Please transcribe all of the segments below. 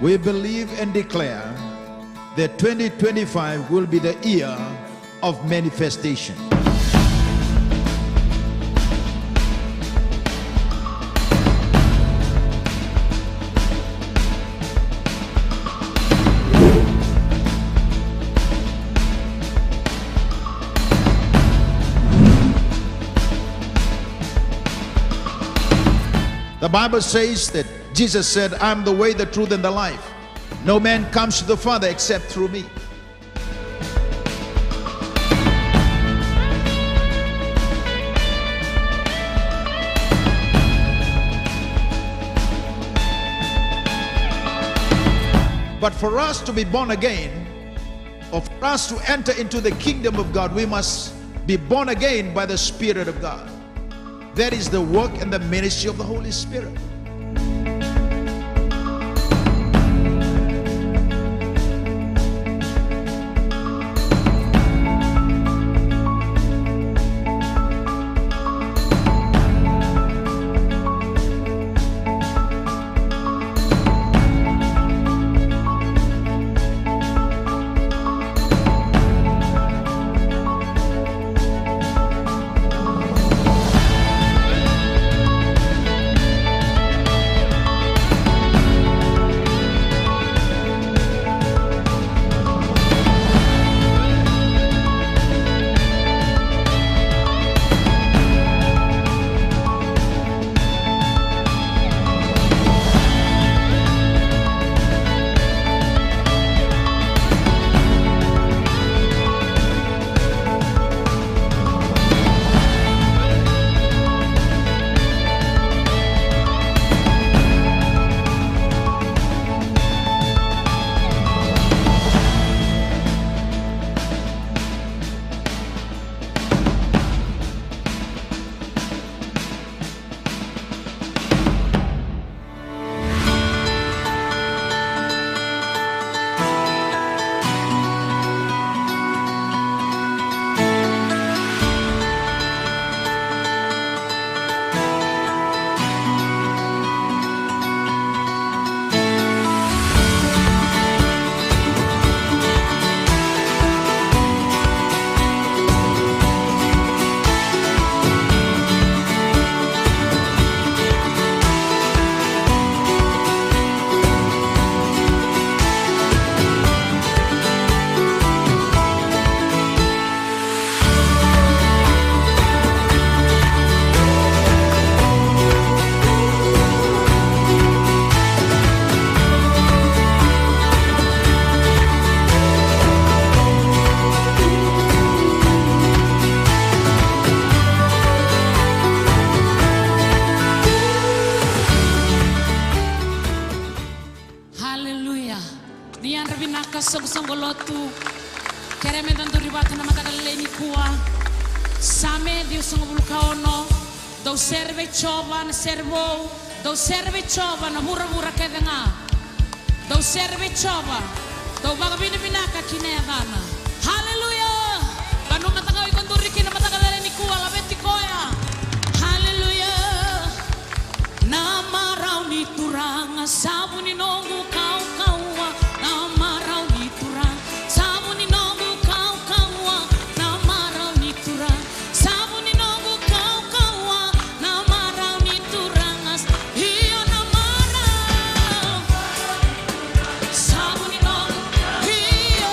We believe and declare that 2025 will be the year of manifestation. The Bible says that Jesus said, "I'm the way, the truth, and the life. No man comes to the Father except through me." But for us to be born again, For us to enter into the kingdom of God, we must be born again by the Spirit of God. That is the work and the ministry of the Holy Spirit. Songolotu kereme tanto ribata na matagaleni kuwa same Dio songobulukaono do serve chova na servo do serve chova na mura kedenga do serve chova do bagabini binaka kinedana. Hallelujah. Banu matagawi konduri kina matagaleni kuwa labeti koya. Hallelujah. Na marau ni turanga sabuni nongu kau kaua na marau ni turang sabuni nongu kau kaua na marau ni turang sabuni nongu kau kaua na marau ni turangas iyo na marau sabuni nongu iyo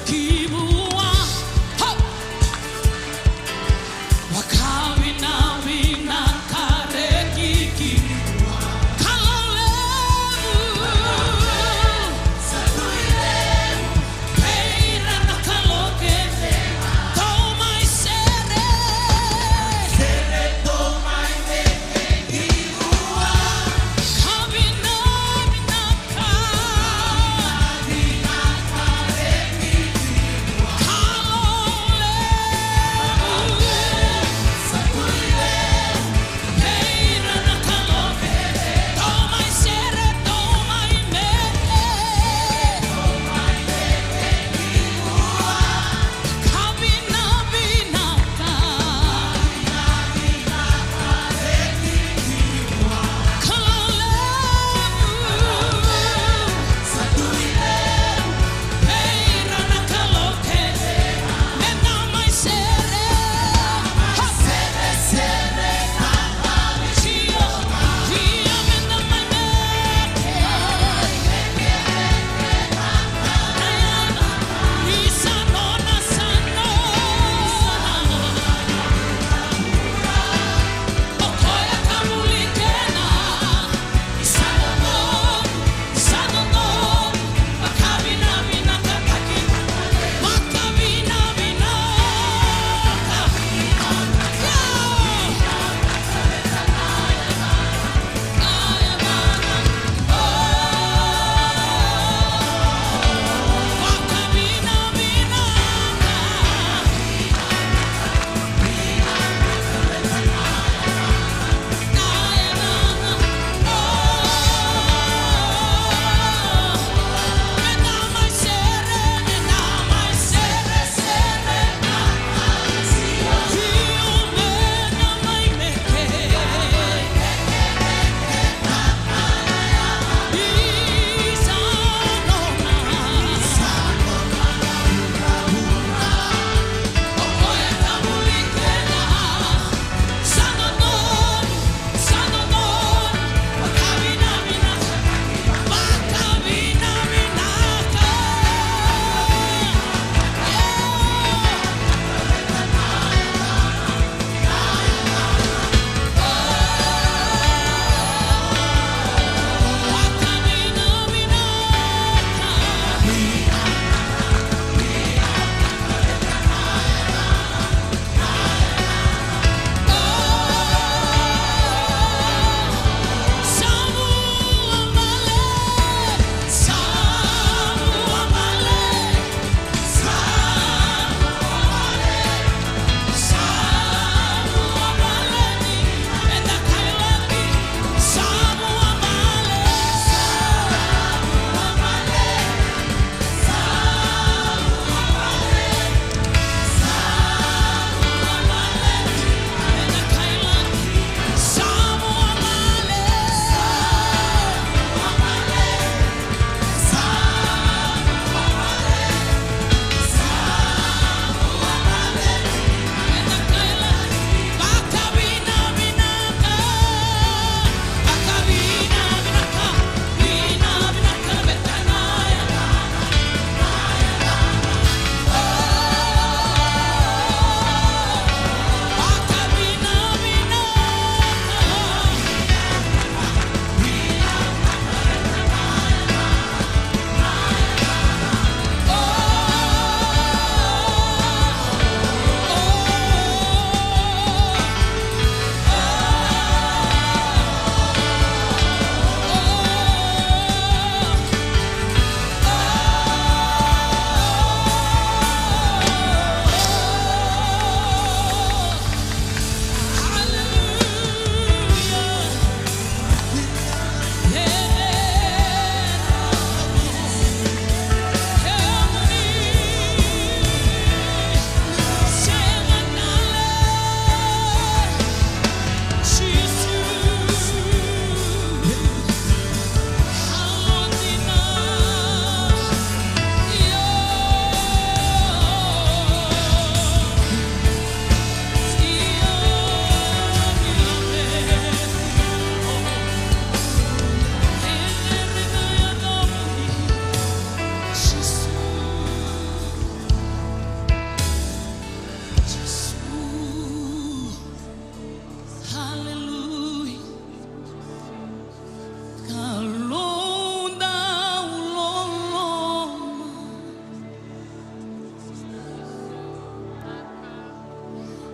kibua wakawina wina kareki kibua kalolemu peira na kaloke tomai sere tomai kibua kawina wina kareki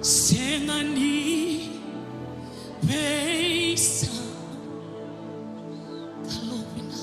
Sengani Beisa Kalobina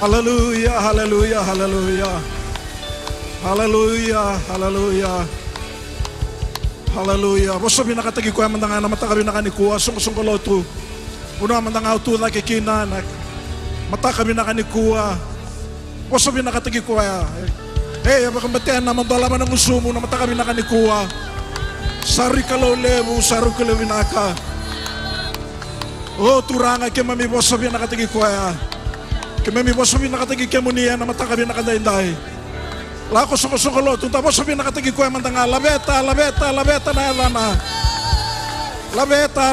Hallelujah, hallelujah, hallelujah. Hallelujah, hallelujah. Hallelujah. Boso binakatagi ko ang mandanga na matakabi na kanikuha. Sung kolotu. Uno ang mandanga utu na kikina. Matakabi na kanikuha. Boso binakatagi ko ya. Eh, abakambatian na mandalaman ng usumo na matakabi na kanikuha. Sari kalau lebu, saru kalau binaka. Oh, turanga kemami boso binakatagi ko ya. Kemami boso binakatagi kemunia na matakabi na kandainday. Lako sungko-sungko lo, tunta boso binakatagi ko yung mandanga. Labeta na elana. Labeta.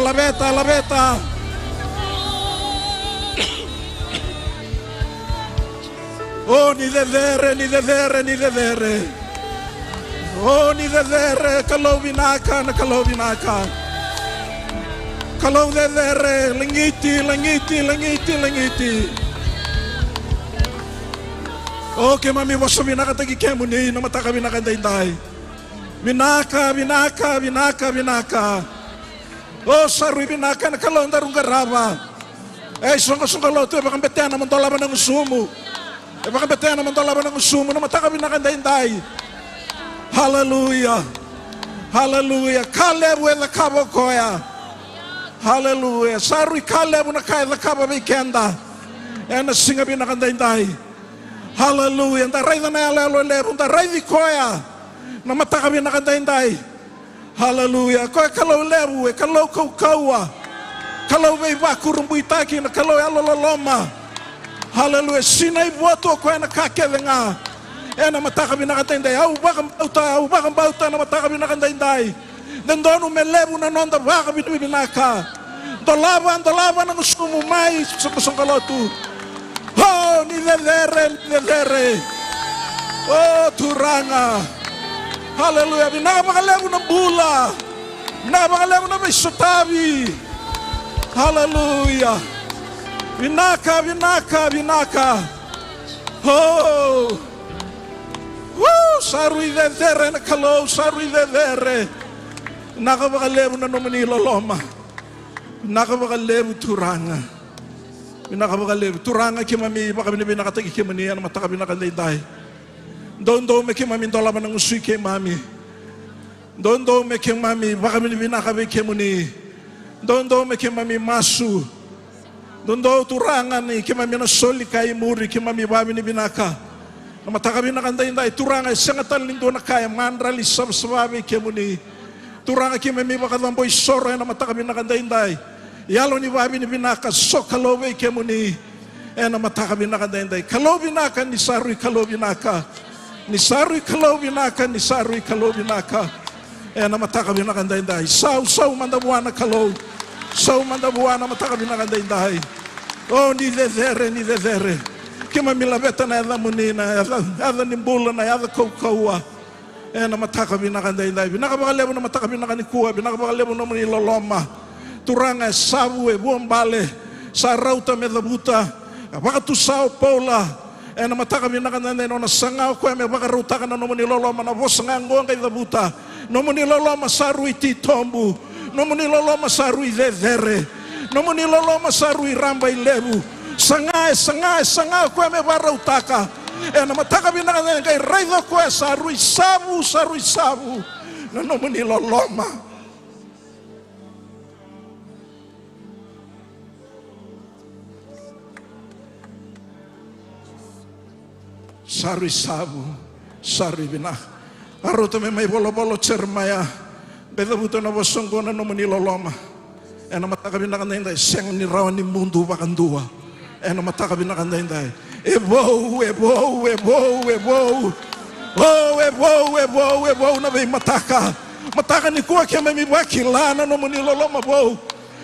Oh, ni dedere. Oh, ni dedere, kalau binaka. Kalau dedere, langiti. Oh, kemami boso binakatagi kemuni na matakabi na kandainday. Binaka. Oh, sarui binaka na kalau ndarong garaba. Eh, sungko lo, ito bakambetian na mandolaban ng usumo. Bakambetian na mandolaban ng usumo na matakabi na kandainday. Hallelujah. Kalebu ela kabo koya. Hallelujah. Sarui kalebu na kaya la kabo bikenda. Eh, nasingabi na kandainday. Hallelujah. Taray na nalalo-lero. Taray di koya. Na matakabi na kandainday. Hallelujah. Koya kalau lebu. Kalau kaukawa. Kalau beba kurumbuitaki na kalau alololoma. Hallelujah. Sinay buato koya na kakevenga. Na matakabi na kandainday. Au bakang bauta na matakabi na kandainday. Nandonu melebu na nonda baka binubinaka. Dolaban ng sumumay sa pasangkalotu. Oh, ni dedere. Oh, turanga. Hallelujah. Binakapakalebu ng bula. Binakapakalebu ng may sutabi. Hallelujah. Binaka. Oh. Woo, sarui dedere na kalau, sarui dedere. Binakapakalebu na naman niloloma. Binakapakalebu turanga. Binakabakalebu. Turanga kimami, baka binakatagi kimani, na matakabi na kandainday. Doon me kimami, dolaman ng usui kimami. Doon me kimami, baka binakabi kimuni. Doon me kimami masu. Doon turanga ni kimami na soli kay muri, kimami babi ni binaka. Na matakabi na kandainday. Turanga, sangatan lindo na kaya, mandrali sababi kimuni. Turanga kime mi bakadambo isoro ena mataka binakanda indai. Yalo ni babi ni binaka sokalobe kemuni ena mataka binakanda indai. Kalo binaka ni sarui kalo binaka. Ni sarui kalo binaka ni sarui kalo binaka. Ena mataka binakanda indai. Sau mandabuana kalo. Sau mandabuana mataka binakanda indai. Oh ni dedere. Kima milabeta na yada muni na yada nimbula na yada kaukaua. Na mataka binakanda indai. Binaka bakalebo na mataka binakanikua. Binaka bakalebo na muni loloma. Turanga sabu buambale. Sa rauta medabuta. Bakatu sao paula. Na mataka binakanda indai. Na sangao kwe me bakaruta ka na muni loloma. Na vosangango kay dabuta. No muni loloma sarui titombu. No muni loloma sarui dedere. No muni loloma sarui ramba ilebu. Sangai kwe me barautaka. Na mataka binakanda kay raido kwe sarui sabu. Na no muni loloma. Sarui sabu. Sarui binaka. Arota me mai bolo cermaya. Beda buto na bosongo na no muni loloma. Na mataka binakanda indai seng ni rawan ni mundu bakandua. Na mataka binakanda indai. Ebo na be mataka ni kuwa kema mi bakilana no muni loloma bo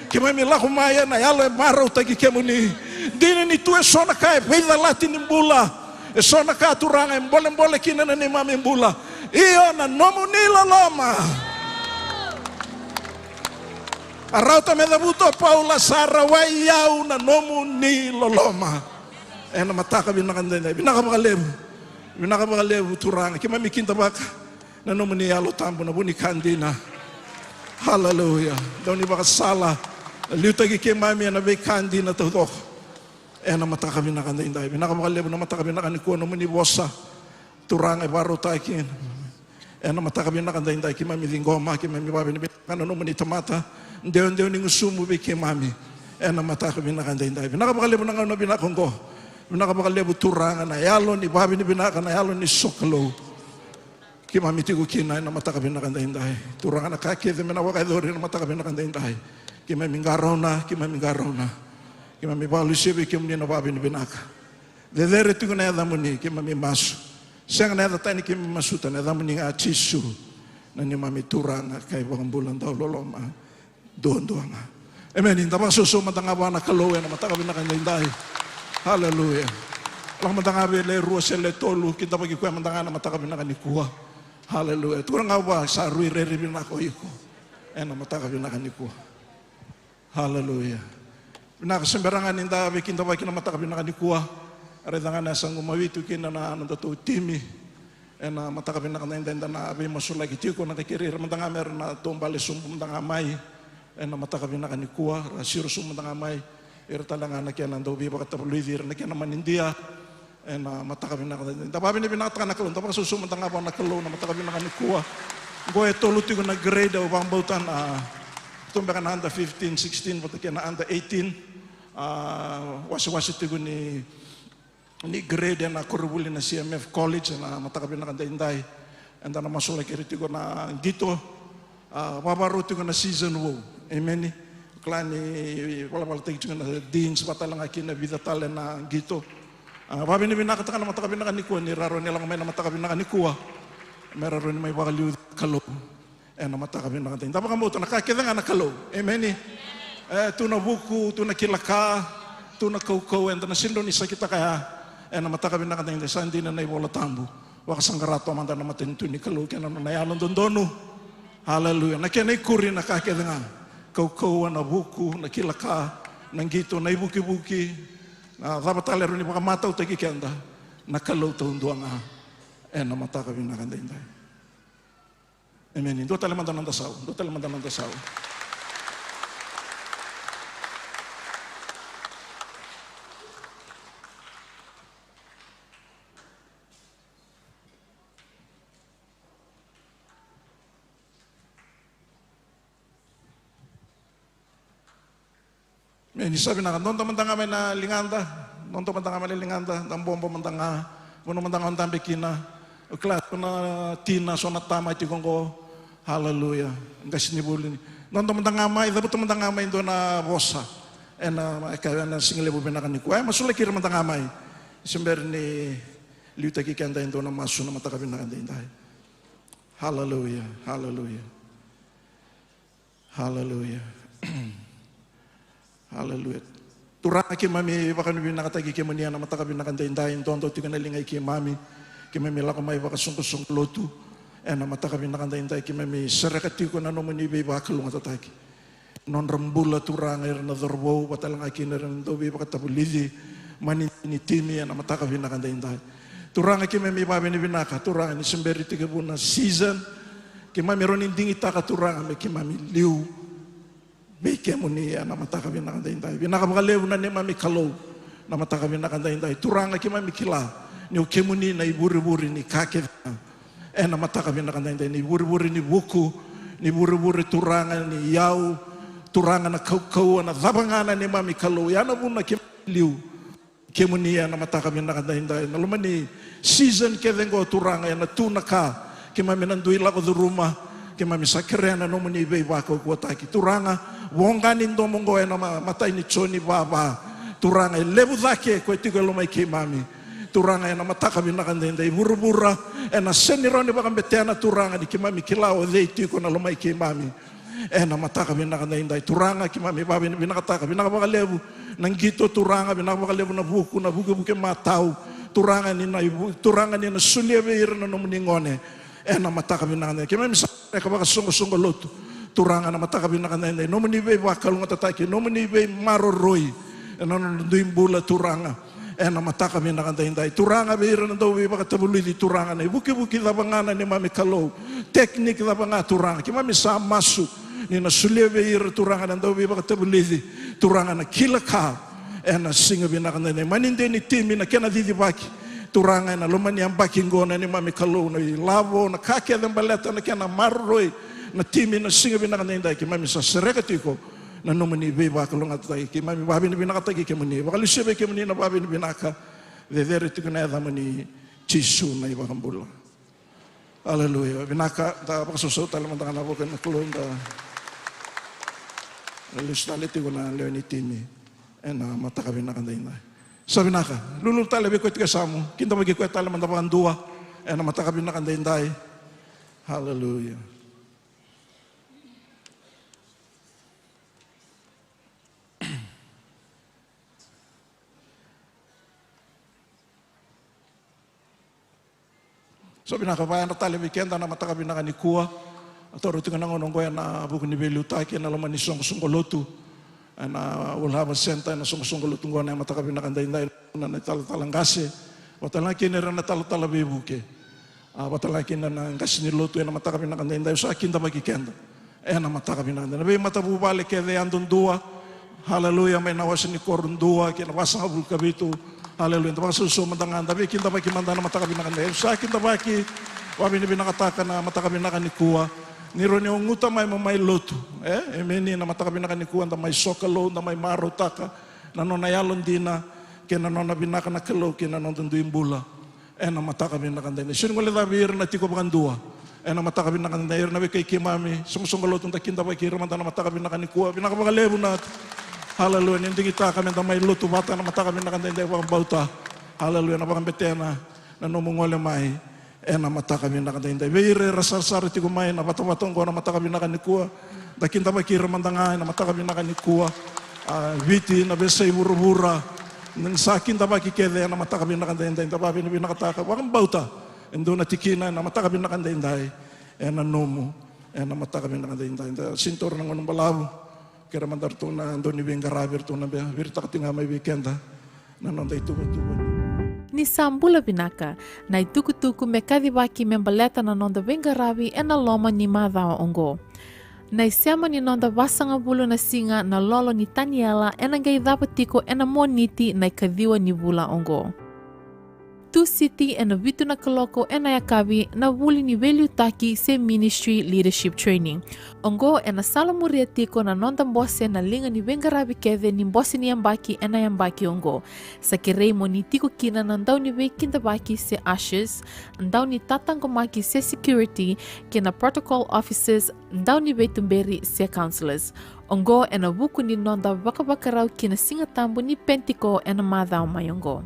kema mi la kumaya na yalo maro tagi kemuni dini ni tu sona kai peda lati ni mbula sona ka turanga mbole kina na ni mami mbula iyo na no muni loloma arauta me dabuto Paula Sara wayau na no muni loloma. Na mataka binakanda indai. Binaka bakalebu turanga. Kima mikinta baka. Na nomuni yalo tambo na buni kandina. Hallelujah. Daw ni baka sala. Liutagi kemami na be kandina tutok. Na mataka binakanda indai. Binaka bakalebu na mataka binakanda ko nomuni bosa. Turanga baro takin. Na mataka binakanda indai. Kima milingoma. Kima mibabi ni binaka na nomuni tamata. Ndeo ni ngusumu be kemami. Na mataka binakanda indai. Binaka bakalebu na ngano binakongo. Binaka bakalebu turanga na yalo ni babi ni binaka na yalo ni sokalo. Kima mitigu kina na mataka binakanda indai. Turanga na kake de mena wakai dori na mataka binakanda indai. Kima mingarona. Kima mibalu sebe kima ni na babi ni binaka. Dedere tigu na yada muni kima mi masu. Siang na yada tani kima masuta na yada muni nga chisu. Na ni mami turanga kay bakang bulan daw loloma. Doon. Amen. Indaba suso matangaba na kalowe na mataka binakanda indai. Hallelujah. Lang mandangabe le ruwa sele tolu kita bagi kuya mandangana mataka binaka ni kuwa. Hallelujah. Turang awa sa rui reri binako iko. Na mataka binaka ni kuwa. Hallelujah. Binaka semberangan inda be kinta bagi na mataka binaka ni kuwa. Aredangan na sang umawitu kina na anong to timi. Na mataka binaka na inda na abe masulagi tiko na kikiri mandangamer na tumbali sumbu mandangamay. Na mataka binaka ni kuwa. Rasiro sumbu mandangamay. Irtalangan na kaya nando biba katapulidir na kaya naman India na matakabi na kada. Tapabi ni binaka na kalon. Tapos susumantang nga pa na kalon na matakabi na kanikuha. Goe toluti ko na grade o bang bautan. Tumba ka na anda 15, 16, pati kaya na anda 18. Wasi-wasi tigo ni grade na kurubuli na CMF College na matakabi na kada inday. Anda na masulay kiri tigo na gito. Babaro tigo na season wo. Amen. Klani wala tig na deans patalang akin na vida talen na gito. Babi ni binakata na matakabi na kanikuha ni raro nilang may na matakabi na kanikuha. Meron ni may bakaliw kalo. Na matakabi na kanikuha. Tapos kamuto nakakita nga na kalo. Amen. Tu na buku, tu na kilaka, tu na kaukaw and na sindo ni sakita kaya na matakabi na kanikuha sa hindi na naibola tambo. Wakasangarato amanda na matinto ni kalo kaya na nayalon dono. Hallelujah. Nakianay kuri nakakita nga. Kaukaw na buku, na kilaka, nang gito, na ibuki-buki, na dapat talero ni mga mataw tagi kenda, nakalaw taon doang na matakabi na kanda inday. Amen. Do talamandan ng dasaw. Ni sabi na nonto mandanga may na linganda, nonto mandanga may linganda, ang bombo mandanga, puno mandanga ang tambi kina, uklat na tina so na tama iti kong ko, Haleluya. Ngas ni bulin. Non teman-teman itu teman-teman itu na bosa. Ena na single bu benakan ni kuai masuk lagi teman-teman. Sember ni liuta ki kanda itu na masuk na mata kabinakan dai. Haleluya. Haleluya. Haleluya. Haleluya. Turang ki mami bakan binakata ki kemania na mata kabinakan dai tonto tikanalingay ki mami. Ki mami la ko mai baka sungko lotu. Ena mata kabinakan dai ki mami serakati ko na no mani be bakal ngatataki. Non rembula turang air na dorbo batalang aki na rin dobi baka tabulili manini timi na mata kabinakan dai. Turang aki mami babi ni binaka turang ni semberi tiga bulan season ki mami ronin dingi taka turang ki mami liu beke muni na mata kabinakan dai. Binaka baka lew na ni mami kalau na mata kabinakan dai. Turang aki mami kila ni ukemuni na iburi-buri ni kake na mata kabinakan dai ni iburi-buri ni buku ni buri-buri turangan ni yau turangan na kau na zabangana ni mami kalau yana buna kemliu kemunia na mata kabinakan dai na lumani season kedengo turangan na tunaka kemami nandui lako do rumah kemami sakreana no muni be bako kuataki turanga wonganin do mongo na mata ini choni baba turanga lebu zake ko tigo lumai kemami turanga na mata kabinakan dai buru-bura na senirone baka betena turanga di kemami kilao dei tiko na lumai kemami na mata kabinakan dai turanga kemami babi binakata binaka baka lebu nang gito turanga binaka baka lebu na buku matau turanga ni na sulia beir na no muningone na mata kabinakan dai kemami sa ka baka sungo lotu turanga na mata kabinakan dai no muni be bakal ngatataki no muni be maroroi na no duimbula turanga na mata kabinakan dai turanga beir na do be baka tabuli di turanga na buki labangana ni mami kalau teknik labanga turanga kemami sa masuk ni na sulia beir turanga na do be baka tabuli turanga na kilaka na singa binakan dai maninde ni timi na kena didi baki turanga na lumani ang baki ngona ni mami kalau na lavo na kake ang baleta na kena marroi na timi na singa binakan dai kemami sa serekatiko na nomani be baka lunga tai ki mami babi ni binaka tai ki mani baka lisebe ki mani na babi ni binaka vedere tu na da mani chisu na iba kambula. Haleluya. Binaka ta baka susut talam tangan na boken na kulon da lustale ti na leoni timi na mata ka binaka dai na sabi naka lulul tale be ko ti kasamu kinta magi ko talam mandapan dua na mata ka binaka dai. Haleluya. So binakabayan na tali weekend na mata kabinakan ni kuwa atau rutingan ng onong goya na buku ni belu taki na laman ni sungko lotu na ulhaba senta na sungko lotu goya na mata kabinakan dai na talang gase watalaki ni na tala bebuke watalaki na gase ni lotu na mata kabinakan dai sa akin da magikenda na mata kabinakan dai be mata bubale ke de andon dua haleluya may nawas ni korun dua kinabasa abul kabitu. Haleluya. Tapos susunod ang tapi kita baki manda na mata kabinakan dai. Sa kita baki wabi ni binakataka na mata kabinakan ni kuwa. Niro ni unguta may lotu. Emeni na mata kabinakan ni kuwa na may sokalo na may marotaka na nonayalon dina kena nona binakan na kalo kena non tunduin bula. Na mata kabinakan dai. Sino ngole dabir na tiko bakan dua. Na mata kabinakan dai na kay kimami. Sungsungalo tunta kinta baki ramanda na mata kabinakan ni kuwa. Binakabagalebu na haleluya, hindi kita kami na may luto bata na mata kami nakantay pang bauta. Haleluya, na pang betena na numungole may na mata kami nakantay. Beire rasar-sar ti kumay na bata-batong ko na mata kami nakanikua. Dakin ta bakira mandangay na mata kami nakanikua. Viti na besay buru-bura. Nang sakin ta bakikede na mata kami nakantay. Tababi na binakataka. Wakang bauta. Endo na tikina na mata kami nakantay. Na numu. Na mata kami nakantay. Sintor ng anong balabo. Kira mandar tu na andoni bengarabir tu na birta katinga may weekend na nonday tubo-tubo ni sambula binaka na ituku-tuku mekadi baki membaleta na nonda bengarabi na loma ni madhawa ongo na isema ni nonda basanga bulu na singa na lolo ni Taniela na gai dapatiko na moniti na ikadhiwa ni bula ongo tu city ena vitu na kaloko ena yakabi na wuli ni value taki se ministry leadership training. Ongo ena salamuria tiko na nonda mbose na linga ni vengarabi keve ni mbose ni yambaki ena yambaki ongo. Sakirei mo ni tiko kina na ndau ni vei kinda baki se ashes, ndau ni tatango maki se security, kina protocol officers, ndau ni vei tumberi se counselors. Ongo ena wuku ni nonda wakabakarau kina singatambu ni pentiko ena madhao mayongo.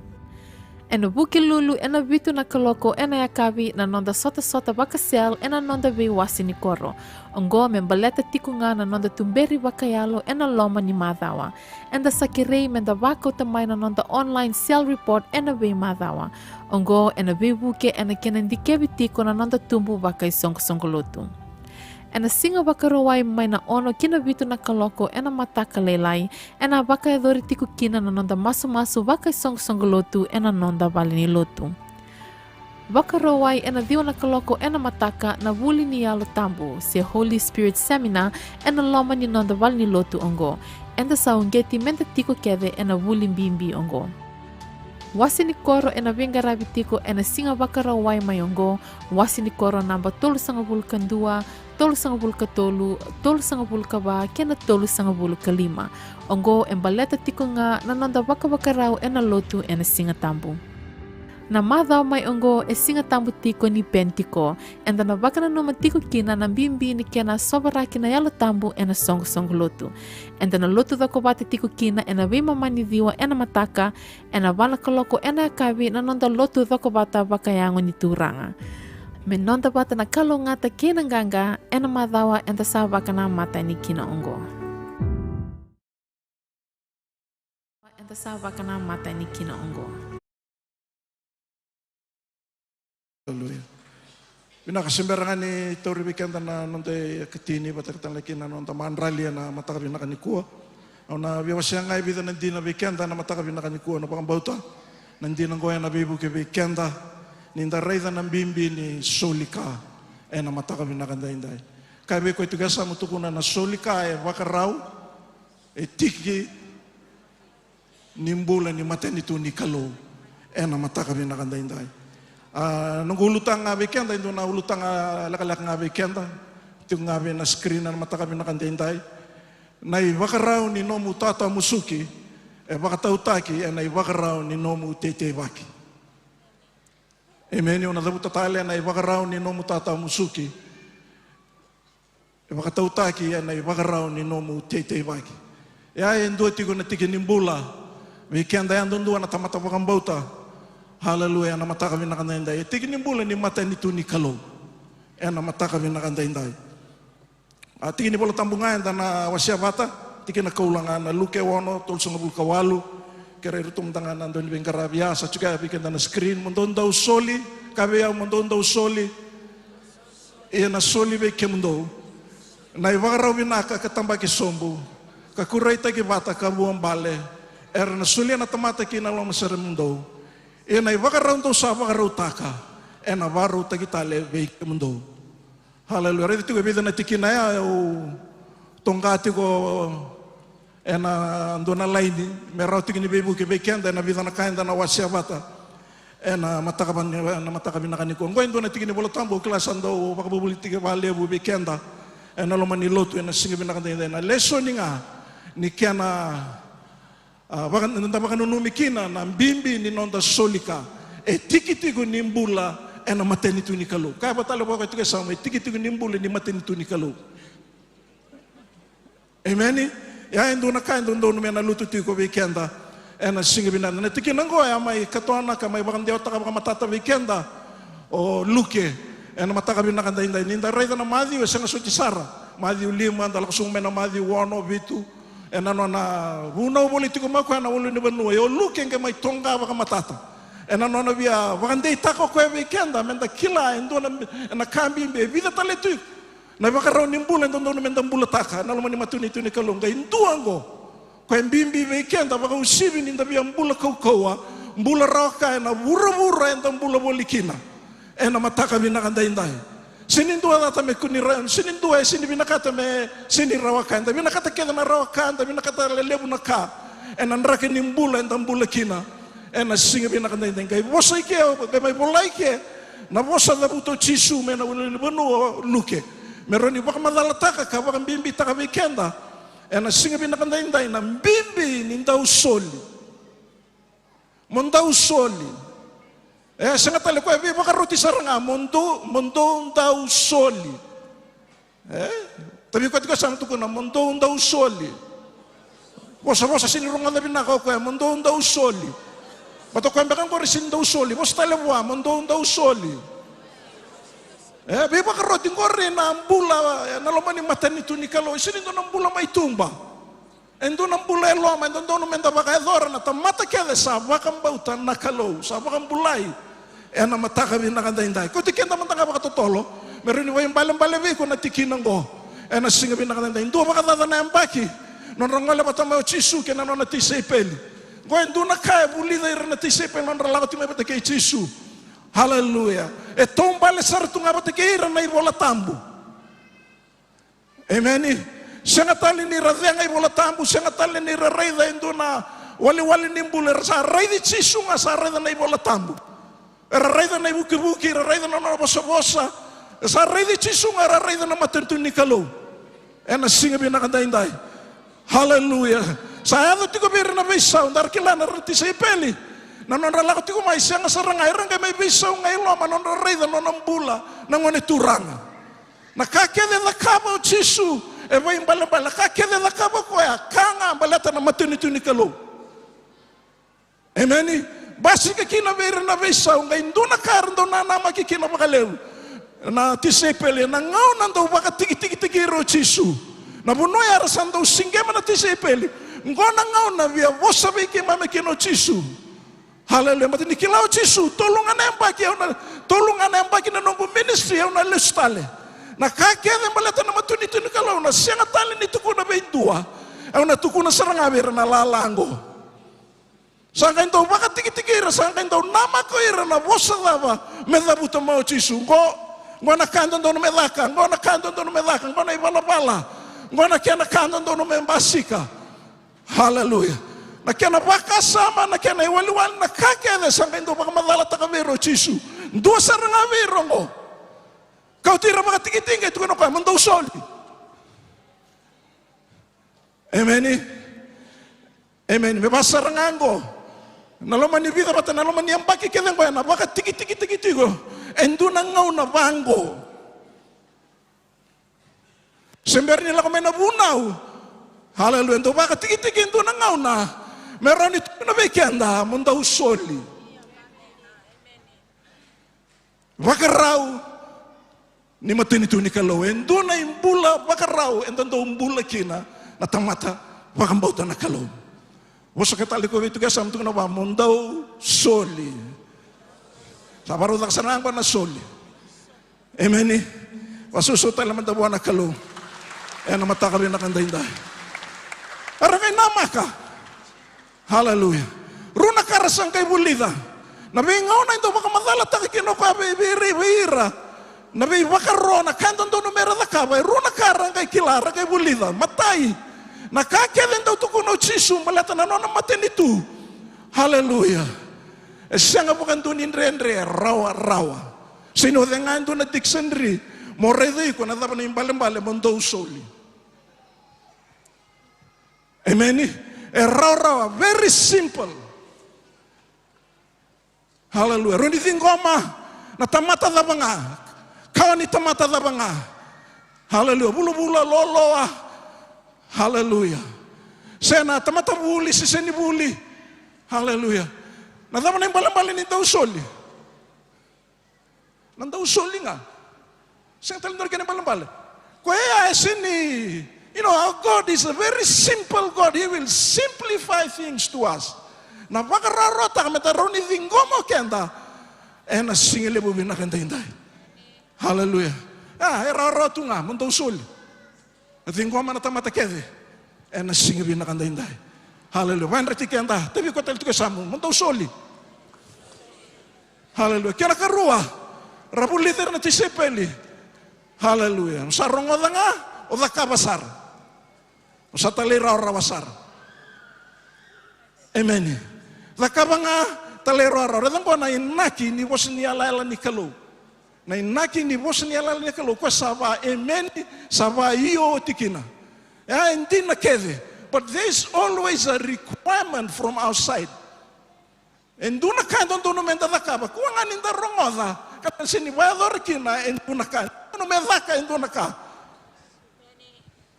Ena wuki lulu ena vitu na kaloko ena yakavi na nonda sota wakasel ena nonda vei wasi ni koro. Ongo membaleta tikunga na nonda tumberi wakayalo ena loma ni madhawa. Enda sakirei menda wako tamai na nonda online cell report ena vei madhawa. Ongo ena vei wuke ena kena ndikevi tiko na nonda tumbu wakai songolotu. Ena singa wakarawai mai na ono kina vitu na kaloko ena mataka lelai ena waka edori tiku kina na nonda masu wakai songolotu ena nonda valini lotu. Wakarawai ena diwa na kaloko ena mataka na wuli ni yalo tambu se Holy Spirit Seminar ena loma ni nonda valini lotu ongo. Enda saungeti menta tiku keve ena wuli mbimbi ongo. Wasi ni koro ena vengarabi tiko ena singa wakarawai mayongo. Wasi ni koro namba 12 12 12 kena 12 ongo embaleta tiko nga na nonda wakawakarau ena lotu ena singa tambu. Na madhao mai ongo e singa tambu tiko ni pentiko enda na wakana noma tiko kina na bimbi ni kena sobaraki na yalo tambu ena songo lotu. Enda na lotu dako bate tiko kina ena wima mani diwa ena mataka ena wana kaloko ena kavi na nonda lotu dako bata wakayango ni turanga. Menonda bata na kalongata kina ganga ena madhawa enda sa wakana mata ni kina ongo. Enda sa wakana mata ni kina ongo. Haleluya. Pinakasimberangan ni Tori Bikenda na nonde ketini batakatan laki na nonda manralia na matakabi na kanikua. Au na viwasya ngai bida nandi na Bikenda na matakabi na kanikua na pakambauta. Nandi na goya na bibu ke Bikenda. Ninda raida ng bimbi ni Solika na matakabi na kanda inday. Kaya be ko itugasa mutukuna na Solika wakaraw tiki nimbula ni matenitu ni kalo na matakabi na kanda inday. Nung ulutang nga Bikenda, ito na ulutang lakalak nga Bikenda, ito nga na screen na matakabi na kanda inday. Na wakaraw ni Nomu Tata Musuki, wakatautaki, na wakaraw ni Nomu Tetewaki. Amen. Yung nadabuta tali na ibakaraw ni Nomu Tata Musuki. Ibakatautaki na ibakaraw ni Nomu Tetewaki. Yan doon tigo na tiginimbula. Weekend yan doon na tamatapakang bauta. Hallelujah na mata kami nakandainday. Tiginimbula ni mata nito ni Kalo. Yan na mata kami nakandainday. Tiginimbula tambungan na wasya bata. Tiginakaulangan na luke wano tulsang bulkawalu. Kaya rutum tangan nandun ibang karabya sa tsuga bikin na screen mundon daw soli kabya mundon daw soli na soli be kemundo na iwaraw binaka katamba ki sombo kakuray tagi bata kabuang bale na soli na tamata kinalo masare mundo na iwaraw daw sa iwaraw taka na waraw tagi tale be kemundo. Hallelujah. Rito ko bida na tikinaya o tonggati ko ena andona laini merau tingini bebu ke Bikenda na vida na kaenda na wasya bata ena matakaban na kaniko ngo indona tingini bolo tambo klasan do pakabuli tiga vale bu Bikenda ena lo maniloto ena singi na kanda na lessoning ni kana bakan nda bakan numikina na mbimbi ni nonda Solika tikitigo nimbula ena matenitu ni kalo kaya batalo ko tiga sama tikitigo nimbula ni matenitu ni kalo. Amen. Ya endo na kain doon na naluto tiko Bikenda na singi binan na tikinan ko ay may katuana ka may bakang diota ka baka matata Bikenda o luke na matakabi na kanda inday ninda rayda na Matthew sa ngasuti Sara Matthew 5 dala kusung mena Matthew 1 bitu no na bunaw politiko mako na ulo ni banu yo luke nga may tonga baka matata no na via bakang day tako ko Bikenda menda kila endo na kambi be vida taletu na bakaraw nimbula ndondo mendang bulataka na lumani matuni-tuni kalonga induango ko mbimbi Bikenda baka usibi ninda bia mbula kaukawa mbula rawaka na wura-wura endang mbula bolikina na mataka binakanda inday sinindua data me kunira sinindua sini binakata me sini rawaka enda binakata keda na rawaka enda binakata lelebu naka nandra ke nimbula endang mbula kina na singa binakandai kai vosa ke be mai bolai ke na vosa da buto chisu me na wulu bonu luke me roni baka madala taka ka baka bimbi taka weekenda na singa binakandai na bimbi nindau soli mondau soli sanga tale ko be baka roti saranga mondo ndau soli tapi ko sama tu na mondo ndau soli vosa sinirunga na binaka ko mondo ndau soli Bato ko ambekan ko resin daw soli, bos talebwa mondo daw soli. Biba ka rodin ko rin na ambula na lomani matanito ni kalo, isinin do nambula may tumba. Endo nambula eloma, endo no menda baka edora na tamata kede sa bakang bautan na kalo, sa bakang bulay. Na mataka bin nakandai. Ko tikenda mantanga baka totolo, meron ni wayang balang-balabi ko na tikinan ko. Na singa bin nakandai. Ndo baka dada na ambaki. Non rongole batama chisu ke na non natisay peli. Gua endo na kaya bulida irna tisay peli non ralago timay batake chisu. Hallelujah. Tom bale sartu nga batake irna ibola tambu. Amen. Siya tali ni radya nga ibola tambu, siya tali ni rarayda endo na wali-wali nimbuler sa rayda chisu nga sa rayda na ibola tambu. Rarayda na ibuki-buki, rarayda na bosa-bosa, sa rayda chisu nga rarayda na matentu ni kalo. Na singa binakandai. Hallelujah. Saya tu tigo biar na bisa, ndar kila na reti say peli. Na non rala ko tigo mai siya nga sarangay rang kay may bisa ngay lo manon rayda non ambula nangone turanga. Nakakede na kabo chisu e vai mbala nakakede na kabo ko ya kanga balata na matunitu ni kalo. Amen. Basi ka kina biar na bisa ngay nduna karndo na nama kikina makaleu. Na tisay peli na ngau nando baka tigi ro chisu. Na bunoy arasan daw singgema na tisay peli. Ngona ngau na via vosa biki mame kino chisu. Hallelujah. Mati nikilao chisu tolungan embaki na nongo ministry na lestale. Na kakede balata na matunito ni kalau na siya tali ni tuku na beindua. Na tuku na sarangabir na lalango. Sangka ito baka tiki-tikira sangka ito nama ko ira na vosa dava medabuta mau chisu. Ngona kandon do no medaka, ngona kandon do no medaka, ngona ibala-bala. Ngona kena kandon do no membasika. Hallelujah. Nakena baka sama, nakena iwali-wali, nakakede sangka ito baka madalata ka vero chisu. Dua sarang vero mo. Kau tira baka tiki-tiki, ito ko mandau soli. Amen. Amen. May basarang ko. Nalaman ni vida bata, nalaman ni ambaki keden ko na baka tiki-tiki ko. Endo nang ngau na bango. Sember nila ko may nabunaw. Hallelujah. Ento baka tiki-tiki ito na ngaw na. Meron ito na bekenda, munda usoli. Baka raw, ni matinito ni kalaw. Ento na imbula, baka raw, ento na imbula kina, natamata, baka mbauta na kalaw. Wasa katali ko ito kaya samtong na ba, munda usoli. Sabaro na kasanaan ko na soli. Amen. Wasusuta naman tabuan na kalaw. Na matakarin na kandahin. Arangay nama ka. Hallelujah. Runa karasang kay bulida. Nabi ngaw na ito baka madala takikino ka bira. Nabi baka rona kanton do numero da kaba. Runa karang kay kilara kay bulida. Matay. Nakakelen daw tukuno chisu malata na nona matenitu. Hallelujah. Siya nga bukan dunin renre rawa. Sino dengan do na dictionary. Moredo ko na dapat na imbale mondo soli. Amen. Raw, very simple. Hallelujah. Runi tingoma na tamata da banga. Kawan ni tamata da banga. Hallelujah. Bulu-bula loloa. Hallelujah. Sena tamata buli si seni buli. Hallelujah. Na dapat na balang-balang ni daw soli. Nang daw soli nga. Siyang talindor ka na balang-balang. Kuya sini. You know, our God is a very simple God. He will simplify things to us. Na bakararota kami taroni vingomo kenda. Na singile bubi na kenda hinday. Hallelujah. Rarato nga, mundo usul. Vingomo na tamata kede. Na singile na kenda hinday. Hallelujah. Wan reti kenda. Tabi ko talito kasamu. Mundo usuli. Hallelujah. Kaya nakarua. Rabuliter na tisipeli. Hallelujah. Sarong o nga, o da kabasar. Sa talira o rawasar. Amen. Lakaba nga, talero aro redang ko na inaki ni was ni alala ni kalu na inaki ni was ni alala ni kalu ko sava amen sava io tikina ya hindi na kede but there is always a requirement from outside enduna ka dono menda dakaba ko ngani nda rongoda kata sini wador kina enduna ka no medaka enduna ka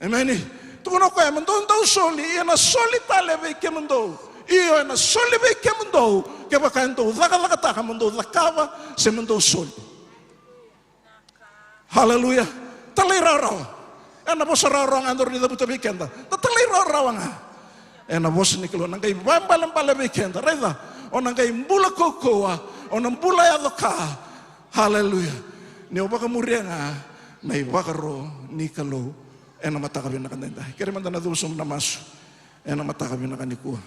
amen tuno ko mendo soli na soli tale ve ke mendo iyo na soli ve ke mendo ke bakando zaka taka mendo zakava se mendo soli haleluya taliraro ena bosararo ngandor ni dabuta bekenda taliraro nga ena bos ni kilo nangai bambalam pale bekenda reza onangai mbula kokoa onambula ya doka haleluya ni obaka murianga na ibakaro ni kalo ena matakabi na kanenda kere mandana dusum na masu ena matakabi na kanikua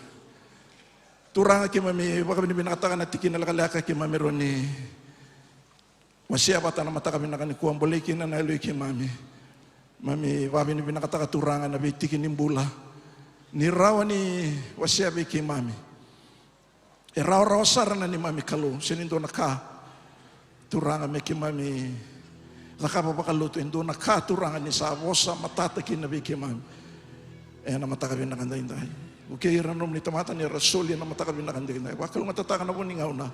turanga ki mami baka binakataka na tikina lakalaka ki mami roni masya bata na matakabi na kanikua boleh kina na eloy ki mami wabi binakataka turanga na bitikin nimbula ni rawa ni wasya bi ki mami rawa sarana ni mami kalu sinindo naka turanga me ki mami nakapa pakaluto indo nakaturangan ni sa vosa matatakin na biki mami na matakabin na kandahin tayo okay ranom ni tamata ni rasuli na matakabin na kandahin tayo wakal matatakan na po ni ngaw na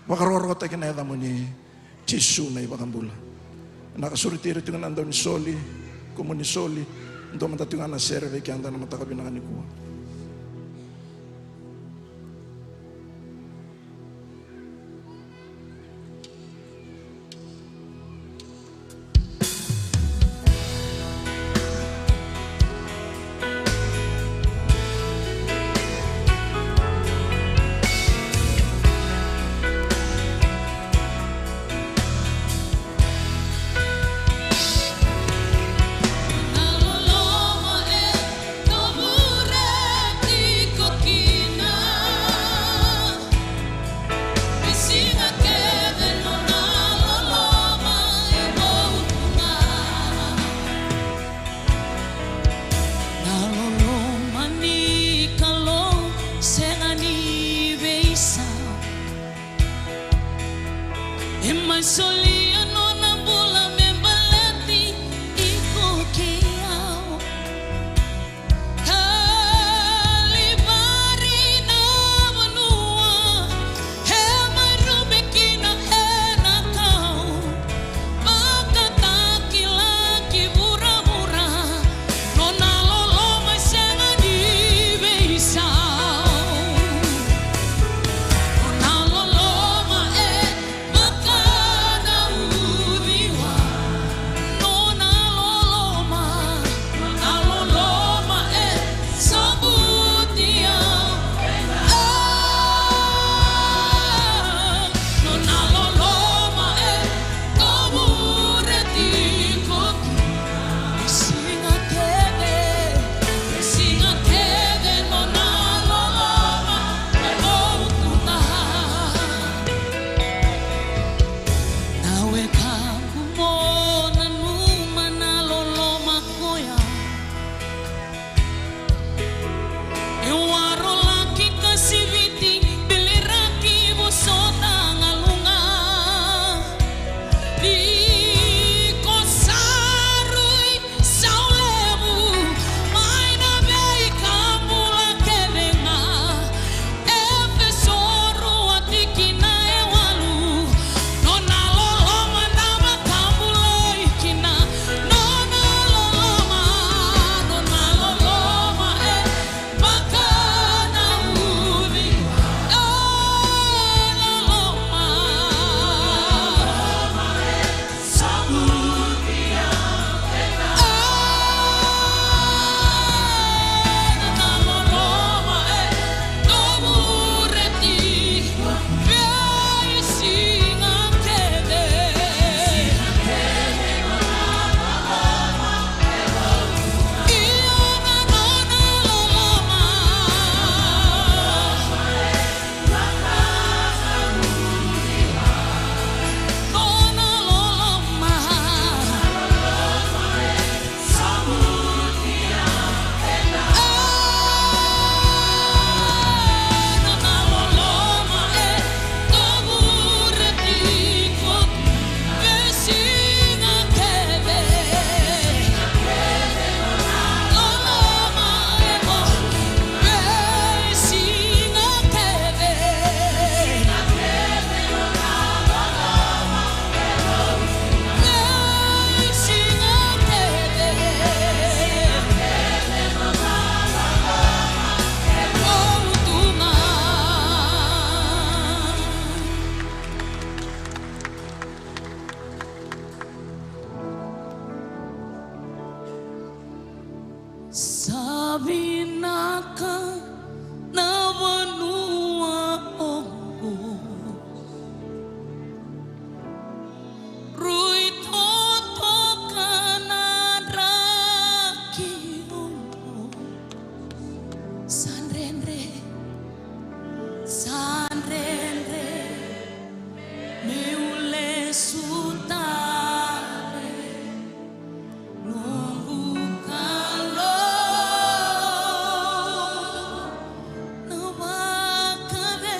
wakarorota kinayada mo ni Chisu na ibakambula nakasuritiri tingan andaw ni Soli kumo ni Soli ito matatungan na serve kaya anda na matakabin na kanikuha Naloloma e Savinaka na vanua ongo Rui toto kanaraki ongo Sanrenre Meule sutare Nungu kalo Nawakare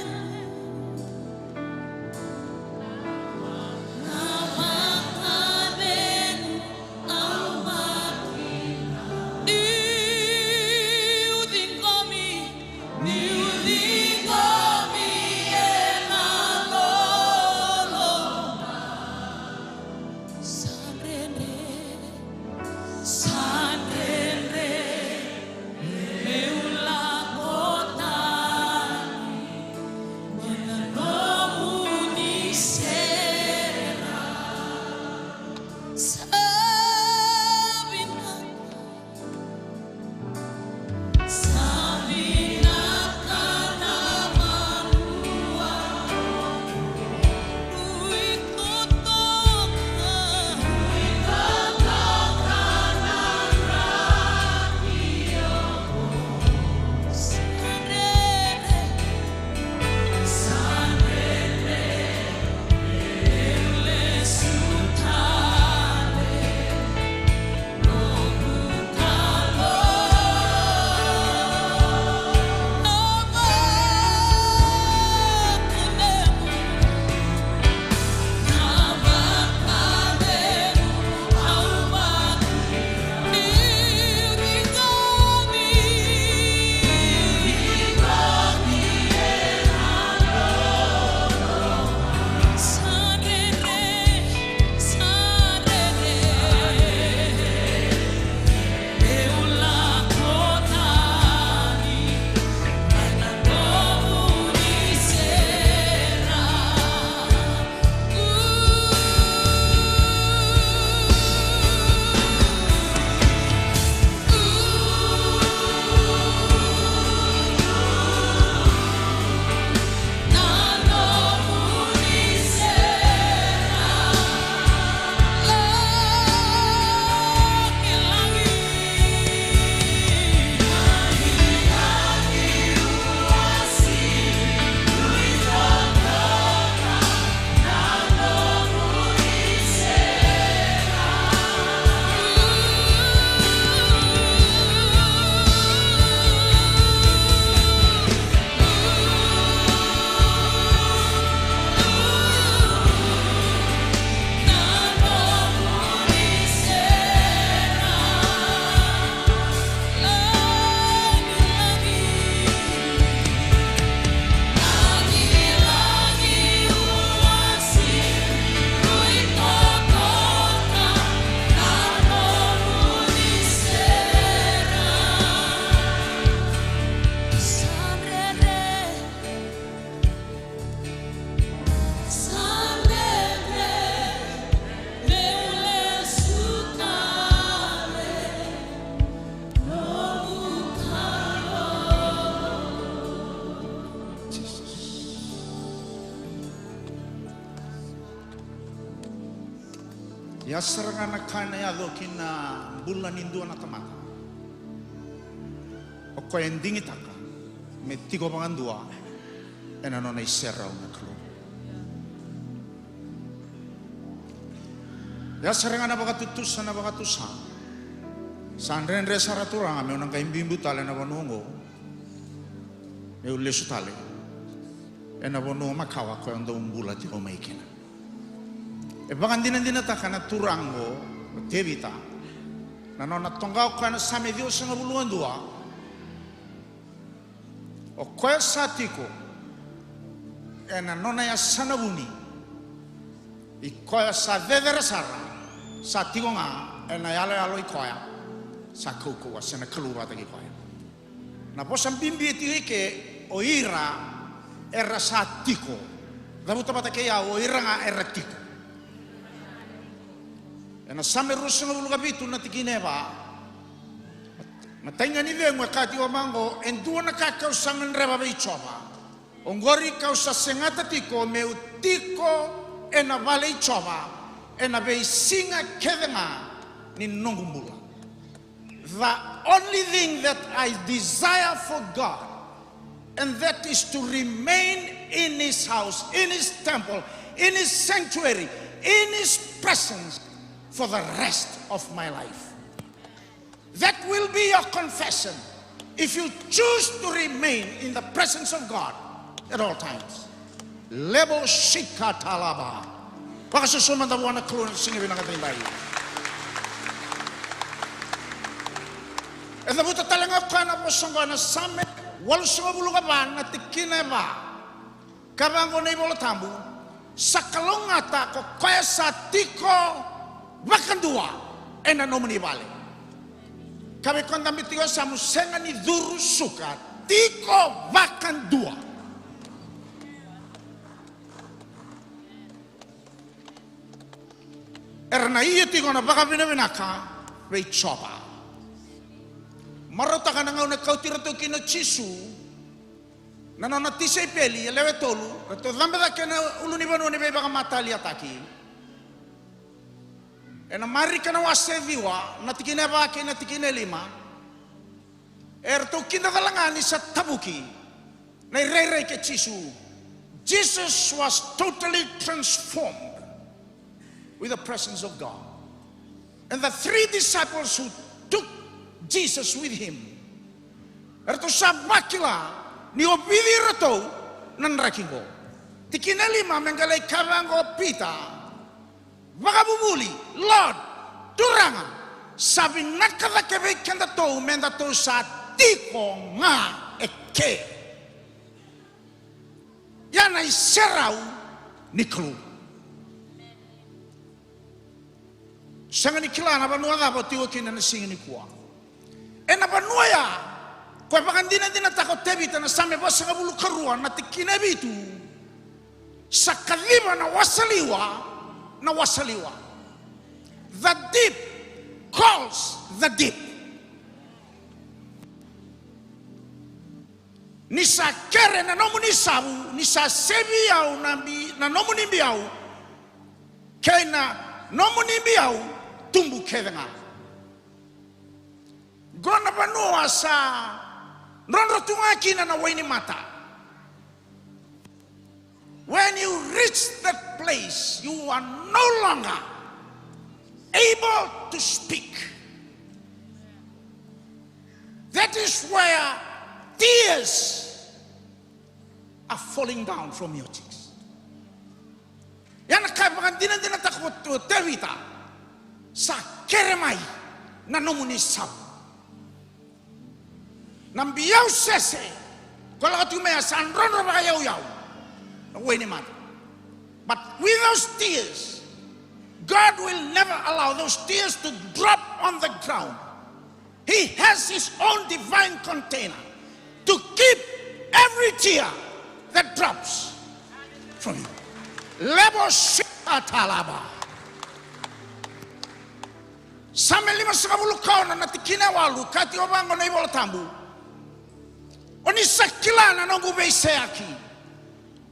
Ya serangana kana ya dokina bulan indu na tamata. O ko endingi taka me tigo pangandua ena nona isera una klo. Ya serangana bagatutus na bagatusan. Sanren re saraturang ame unang kaimbimbu tale na banungo. Me ulesu tale. Ena banungo makawa ko ando umbula tiko maikina. E bagandina takana turango tevita na nona tongau kana same dio sanga buluan dua o koe satiko e na nona ya sanabuni i koe sa vedere sara satiko nga e na yalo i koe sa kuku wa sena kelura tagi koe na posam bimbi eti ke o ira era satiko dabuta batake ya o ira nga era tiko. Na same rusa ng lugabitu na tikineba Matenga ni vengwe kati o mango endua na kakau sangan reba bei choba. Ongori kau sa sengata tiko meu tiko ena vale choba ena bei singa kedenga ni nongumula. The only thing that I desire for God, and that is to remain in His house, in His temple, in His sanctuary, in His presence for the rest of my life. That will be your confession if you choose to remain in the presence of God at all times. Lebo shika talaba. Baka susuman na buwan na kluon singabi ng ating bayi. Ito buta talaga ka na po sangga na same walo sangga bulu kaban na tikineba kabango na ibolo tambu sa kalungata ko kaya sa tiko bakandua ena no manibale kami kondami tigo sa musenga ni duru suka tiko bakandua erna iya tigo na baka binabinaka rei chopa marota ka na nga na kautirato kina chisu na natisay peli lewe tolu to dhambe da kena uluni banu ni beba matali ataki ena mari kana waseviwa na tikine ba ke na tikine lima to kinda dalangani sa tabuki na rei ke chisu. Jesus was totally transformed with the presence of God, and the 3 disciples who took Jesus with him erto sabakila ni obidi rato nan rakingo tikinali mamengalay kabango pita bagabubuli Lord turanga sabi nakadakebe kanda to menda to sa tiko nga eke yana iserau niklu sanga nikilana banua da botiwo kinana singini kuwa ena banuaya kwa pakandina dina tako tebita na same basa ngabulu karua na tikine bitu sakaliwa na wasaliwa the deep calls the deep nisa kere na nomu nisabu nisa sebi au na nomu nimbi au kena nomu nimbi au tumbu kedenga gona banua sa nrondo tungakina na waini mata. When you reach that place, you are no longer able to speak. That is where tears are falling down from your cheeks. Yana kaipakan dina takut tewita sa keremai na nomuni sabu. Nambiyaw sese kalau katumaya sanron rabayaw yaw ni man. But with those tears, God will never allow those tears to drop on the ground. He has His own divine container to keep every tear that drops from you. Lebo shikatalaba. Samelima sakabulu kaona natikina walu kati obango na ibola tambu. Oni sakilana na ngube iseaki.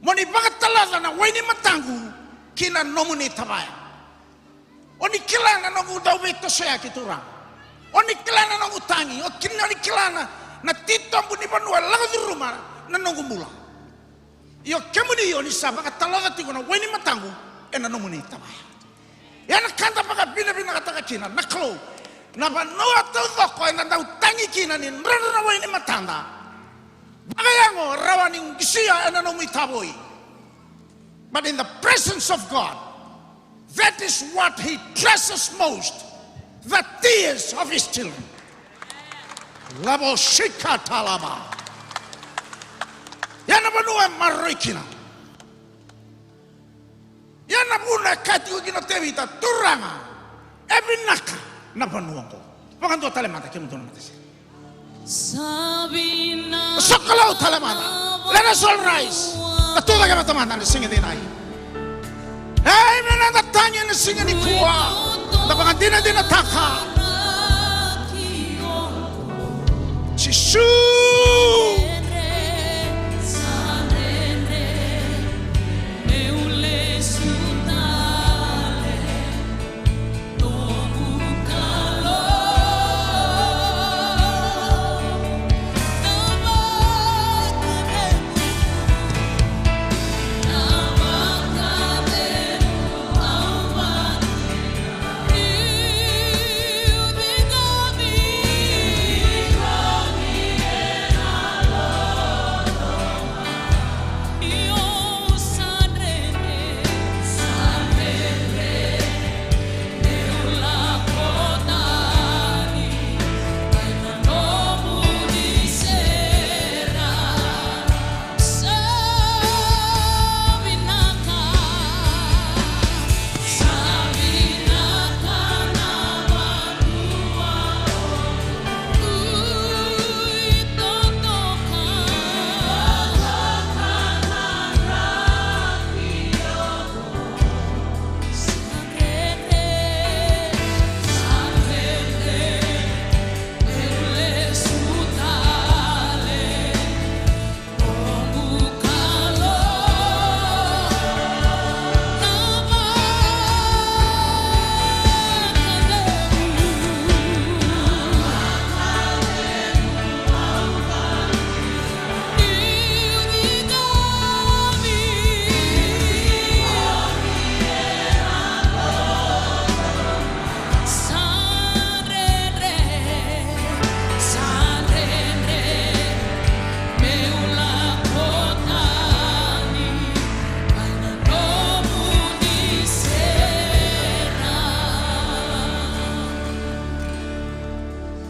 Moni bagatalada na waini matangu kina nomuni tabaya. Oni kilana na nguda ubeto seaki turang. Oni kilana na ngutangi. Oni kilana na titombu ni banua laga di rumah na nongumula. Iyo kemuni oni sa bagatalada tigo na waini matangu ena nomuni tabaya. Yana kanta baka bina kataka kina naklo. Na banua tawdoko ena na utangi kina ni nrana na waini matanda. Bagayango rawaning gisiya ena nomu itaboy. But in the presence of God, that is what He treasures most, the tears of His children. Labo shika talaba. Yana banua marikina. Yana buna kati ugino tevita turanga. Ebinaka na banuango. Pagando talemata kemutono matesi. Sokalaw talemata. Let us all rise. Natuda ka matamata na singin din ay. Amen na natanya na singin ni kuwa. Napakandina din nataka. Yesu.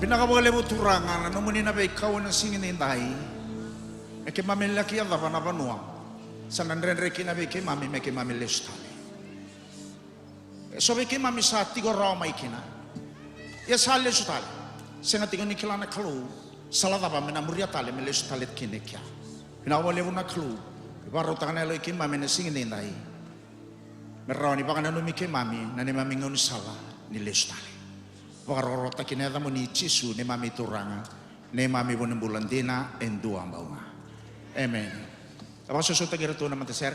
Pinakawala mo turangan, ano mo ninabe ikaw ng singin inday, e ke mami laki ang dapat napanuang, sa nanrenre kinabe ke mami me ke mami lestale. So be ke mami sa tigo roma ikina, ya sa lestale, senga tigo ni kilana kalu, sala dapat menamuria tale me lestale kine kya. Pinakawala mo na kalu, baru tangan elo ke mami na singin inday, merawani baka nanumi ke mami, nani mami ngon sala ni lestale. Wakarorota kineda mo ni Chisu ni mami turanga ni mami mo bulan dina en dua baunga. Amen. Apa susuta gira tu naman teser?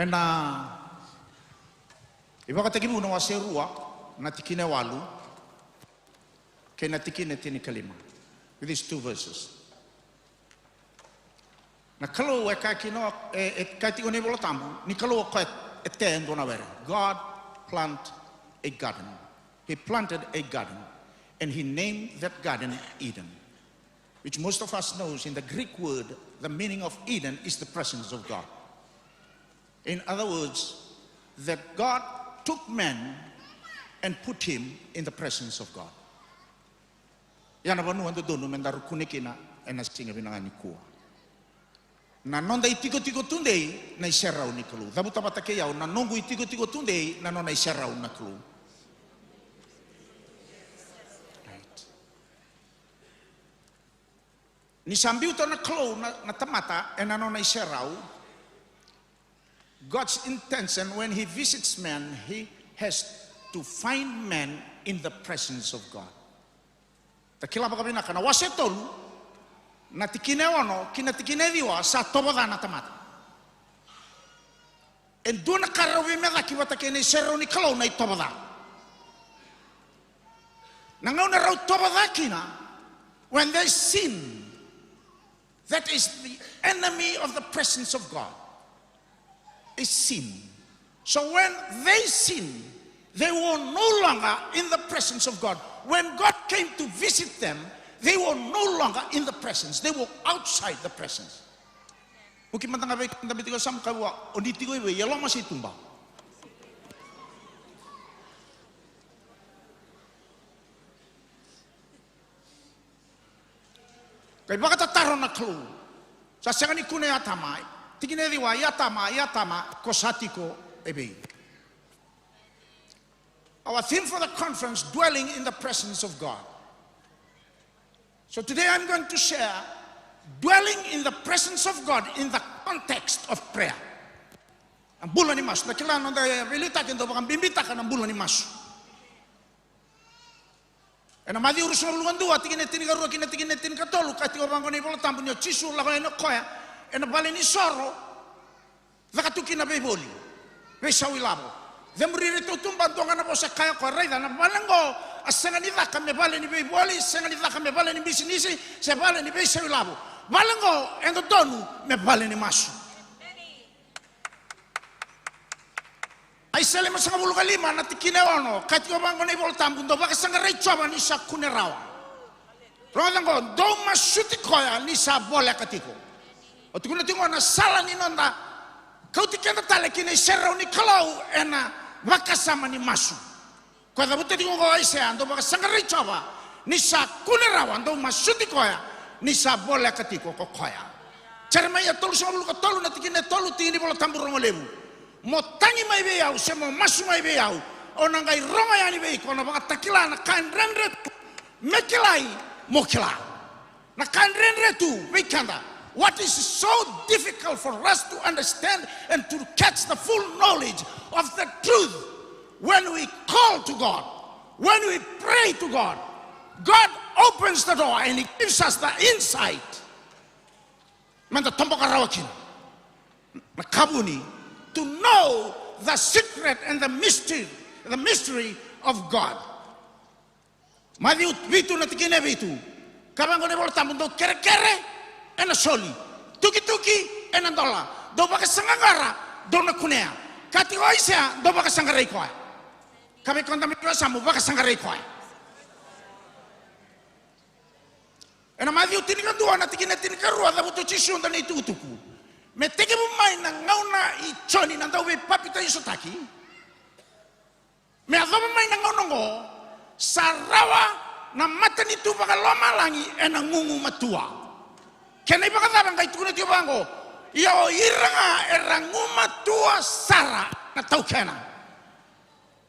Ena iba katagi mo na wase ruwa natikine walu kay natikine tini kalima. With these two verses. Na kalau kino kati oni bolo tamu ni kalau God planted a garden. He planted a garden and he named that garden Eden, which most of us knows in the Greek word, the meaning of Eden is the presence of God. In other words, that God took man and put him in the presence of God. Yan abanu ando dono mendaru kunikina enasinga binangani kuwa. Na nonda itiko-tiko tundei na iserau ni kalu. Dabu tabatake yau na nongu itiko-tiko tundei na nona iserau na kalu. Right. Ni sambiu to na kalu na tamata e na nona iserau. God's intention when he visits man, he has to find man in the presence of God. Takila bakabina kana wasetolu natikine ono kinatikine diwa sa toboda na tamata en duna karawi mega kiwata kene serro ni kalau na toboda nangau na raw toboda kina when they sin, that is the enemy of the presence of God, is sin. So when they sin, they were no longer in the presence of God. When God came to visit them, they were no longer in the presence. They were outside the presence. Mungkin matang abe tapi tiga sam kawa onditigo iwe yalo masih tumba. Kaya baka tataron na clue. Sa siyang ni kune atamay, tigine diwa yatama kosatiko ebe. Our theme for the conference, dwelling in the presence of God. So today I'm going to share dwelling in the presence of God in the context of prayer. Ang bulan ni Mas, nakilala na bilita kendo baka bimbita ka ng bulan ni Mas. Ena madi urus ngulungan dua tingin karua kina tingin katolu kati orang koni bola tampun yo cisu la koni koya ena bale ni soro zakatu kina be boli be sawi labo demuri to tumba tonga na bosa kaya ko raida na balango asenga ni zaka me bale ni be boli senga ni zaka me bale ni bisinisi se bale ni be sawi labo balango endo donu me bale ni masu ai sele masanga bulu kalima na tikine ono kati orang koni bola tampun do baka sanga rai coba ni sakune rawa rodango do masuti koya ni sa bola katiko o tukuna tingo na sala ni nonda kau tikenda tale kine serau ni kalau ena baka sama ni masu ko da buti tingo ko ise ando baka sanga rai coba ni sakune rawa do masuti koya ni sa bola katiko ko koya cerma ya tolu sama bulu tolu na tikine tolu tini bola tambur lebu mo tangi mai be yau se mo masu mai be yau ona ngai ronga yani be ko na baka takila na kan renre mekilai mo kila na kan renre tu be kanda what is so difficult for us to understand and to catch the full knowledge of the truth when we call to God, when we pray to God, God opens the door and he gives us the insight man the tomboka rawakin na kabuni to know the secret and the mystery of God. Madi bitu na tikine bitu. Kabango ne bolta mundo kere ena soli. Tuki ena dola. Do baka sangara do na kunea. Kati oisia do baka sangara ikoa. Kabe konta mitwa samu baka sangara ikoa. Ena madi utini kandua na tikine rua da butu chisu nda ni tukutuku. Me teke mai na ngauna I choni na ndawe papita isotaki. Me adoma mai na ngauna ngo sarawa na mata ni tu baka loma langi ena ngungu matua. Kena ibaka tabang kai tukuna tiyo bango. Iyo iranga era nguma tua sara na tau kena.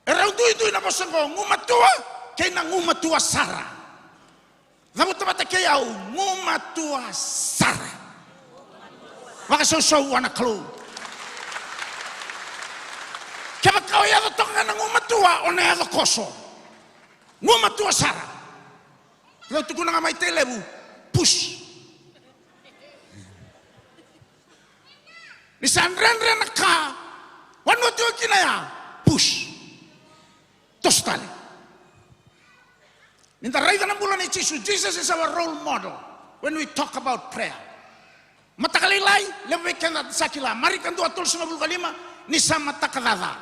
Era utu na bosango nguma tua kena nguma tua sara. Zamu tabata kaya nguma tua sara. Maka so wana klu. Kaya kau ya tonga na ngumatua ona ya koso. Ngumatua sara. Lalu tu kuna ngamai telebu push. Ni sanren ka wanu tu kina ya push. Tostale. Ninta raida na bulan ni Jesus is our role model when we talk about prayer. Matakalilay lebih kena sakila mari kan dua tol 95 ni sama takadada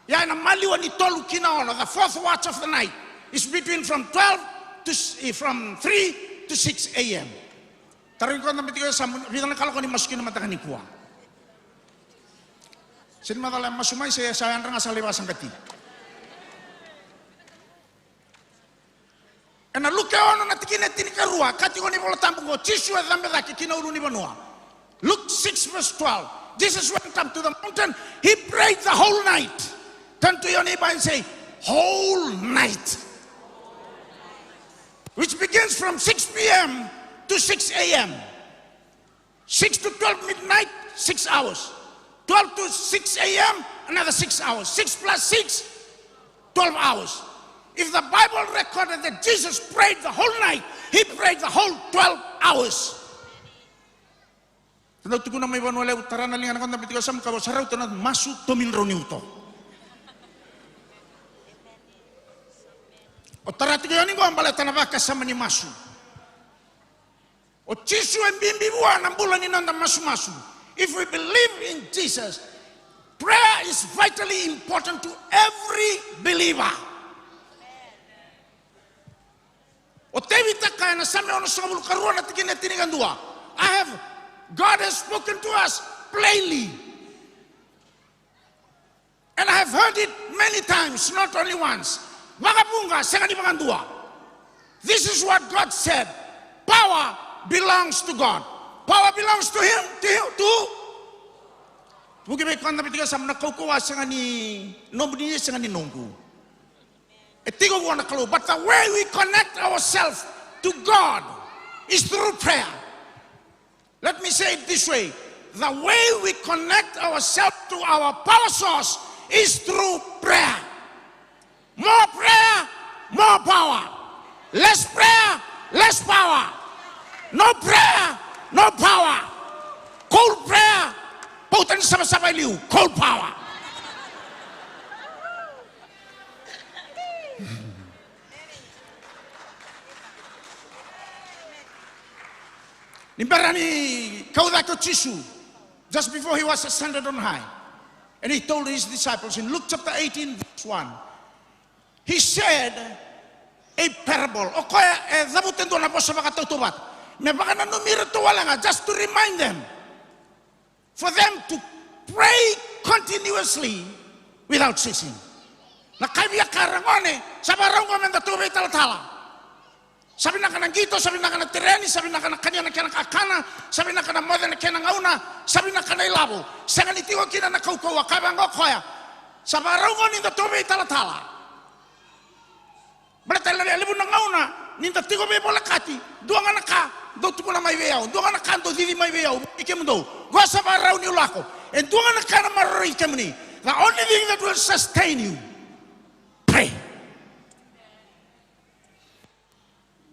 ya na maliwa ni tolu kina ono the fourth watch of the night is between from 3 to 6 a.m. Tarin ko na mitiyo sa bilang kalau ko ni masukin na matakan ni kuwa sin madala masumay saya sayang rang asal liwasan kati ena luke ono na tikine karua kati ko ni bola tampo ko chisu e zambe daki kina ulu ni banua. Luke 6 verse 12. Jesus went up to the mountain. He prayed the whole night. Turn to your neighbor and say, whole night. Which begins from 6 p.m. to 6 a.m. 6 to 12 midnight, 6 hours. 12 to 6 a.m., another 6 hours. 6 plus 6, 12 hours. If the Bible recorded that Jesus prayed the whole night, he prayed the whole 12 hours. Tanda tu kuna may banwala utara na lingan kon tapit ko sam ka saraw tanad masu tomin roniuto. O tarati ko ni ko ambala tanaba kasama ni masu. O chisu en bimbi buwan ang bulan ni nanda masu. If we believe in Jesus, prayer is vitally important to every believer. O tevita kaya na sami ono sa bulu karuan at tinigan dua. God has spoken to us plainly. And I have heard it many times, not only once. Wakabunga, sangani dua. This is what God said. Power belongs to God. Power belongs to Him. Bugi may kanda bitiga sa nakaukuwa sangani nobody sangani nonggu. Etigo ko nakalo. But the way we connect ourselves to God is through prayer. Let me say it this way. The way we connect ourselves to our power source is through prayer. More prayer, more power. Less prayer, less power. No prayer, no power. Cold prayer, pautan sama-sama liu, cold power. Nimbarani kaudako Chisu, just before he was ascended on high. And he told his disciples in Luke chapter 18, verse 1, he said a parable. Okoya zabutendo na po sa mga tutubat. May baka nanumira to wala nga, just to remind them, for them to pray continuously without ceasing. Nakaibiya karangone, sa barang ko men datubay talatala. Sabi na ka ng gito, sabi na ka ng tireni, sabi na ka ng kanya na kaya ng akana, sabi na ka ng mother na kaya ng auna, sabi na ka ng ilabo. Sa ganitiwa kina na kaukawa, kabang okoya. Sa barang ko ninda tubay talatala. Berarti alibun ng auna, ninda tigo may bolakati, dua nga naka, do tuko na may weyaw, dua nga naka, do didi may weyaw, ikim do. Gwa sa barang ni ulako, and dua nga naka na marori ikim ni. The only thing that will sustain you, pray.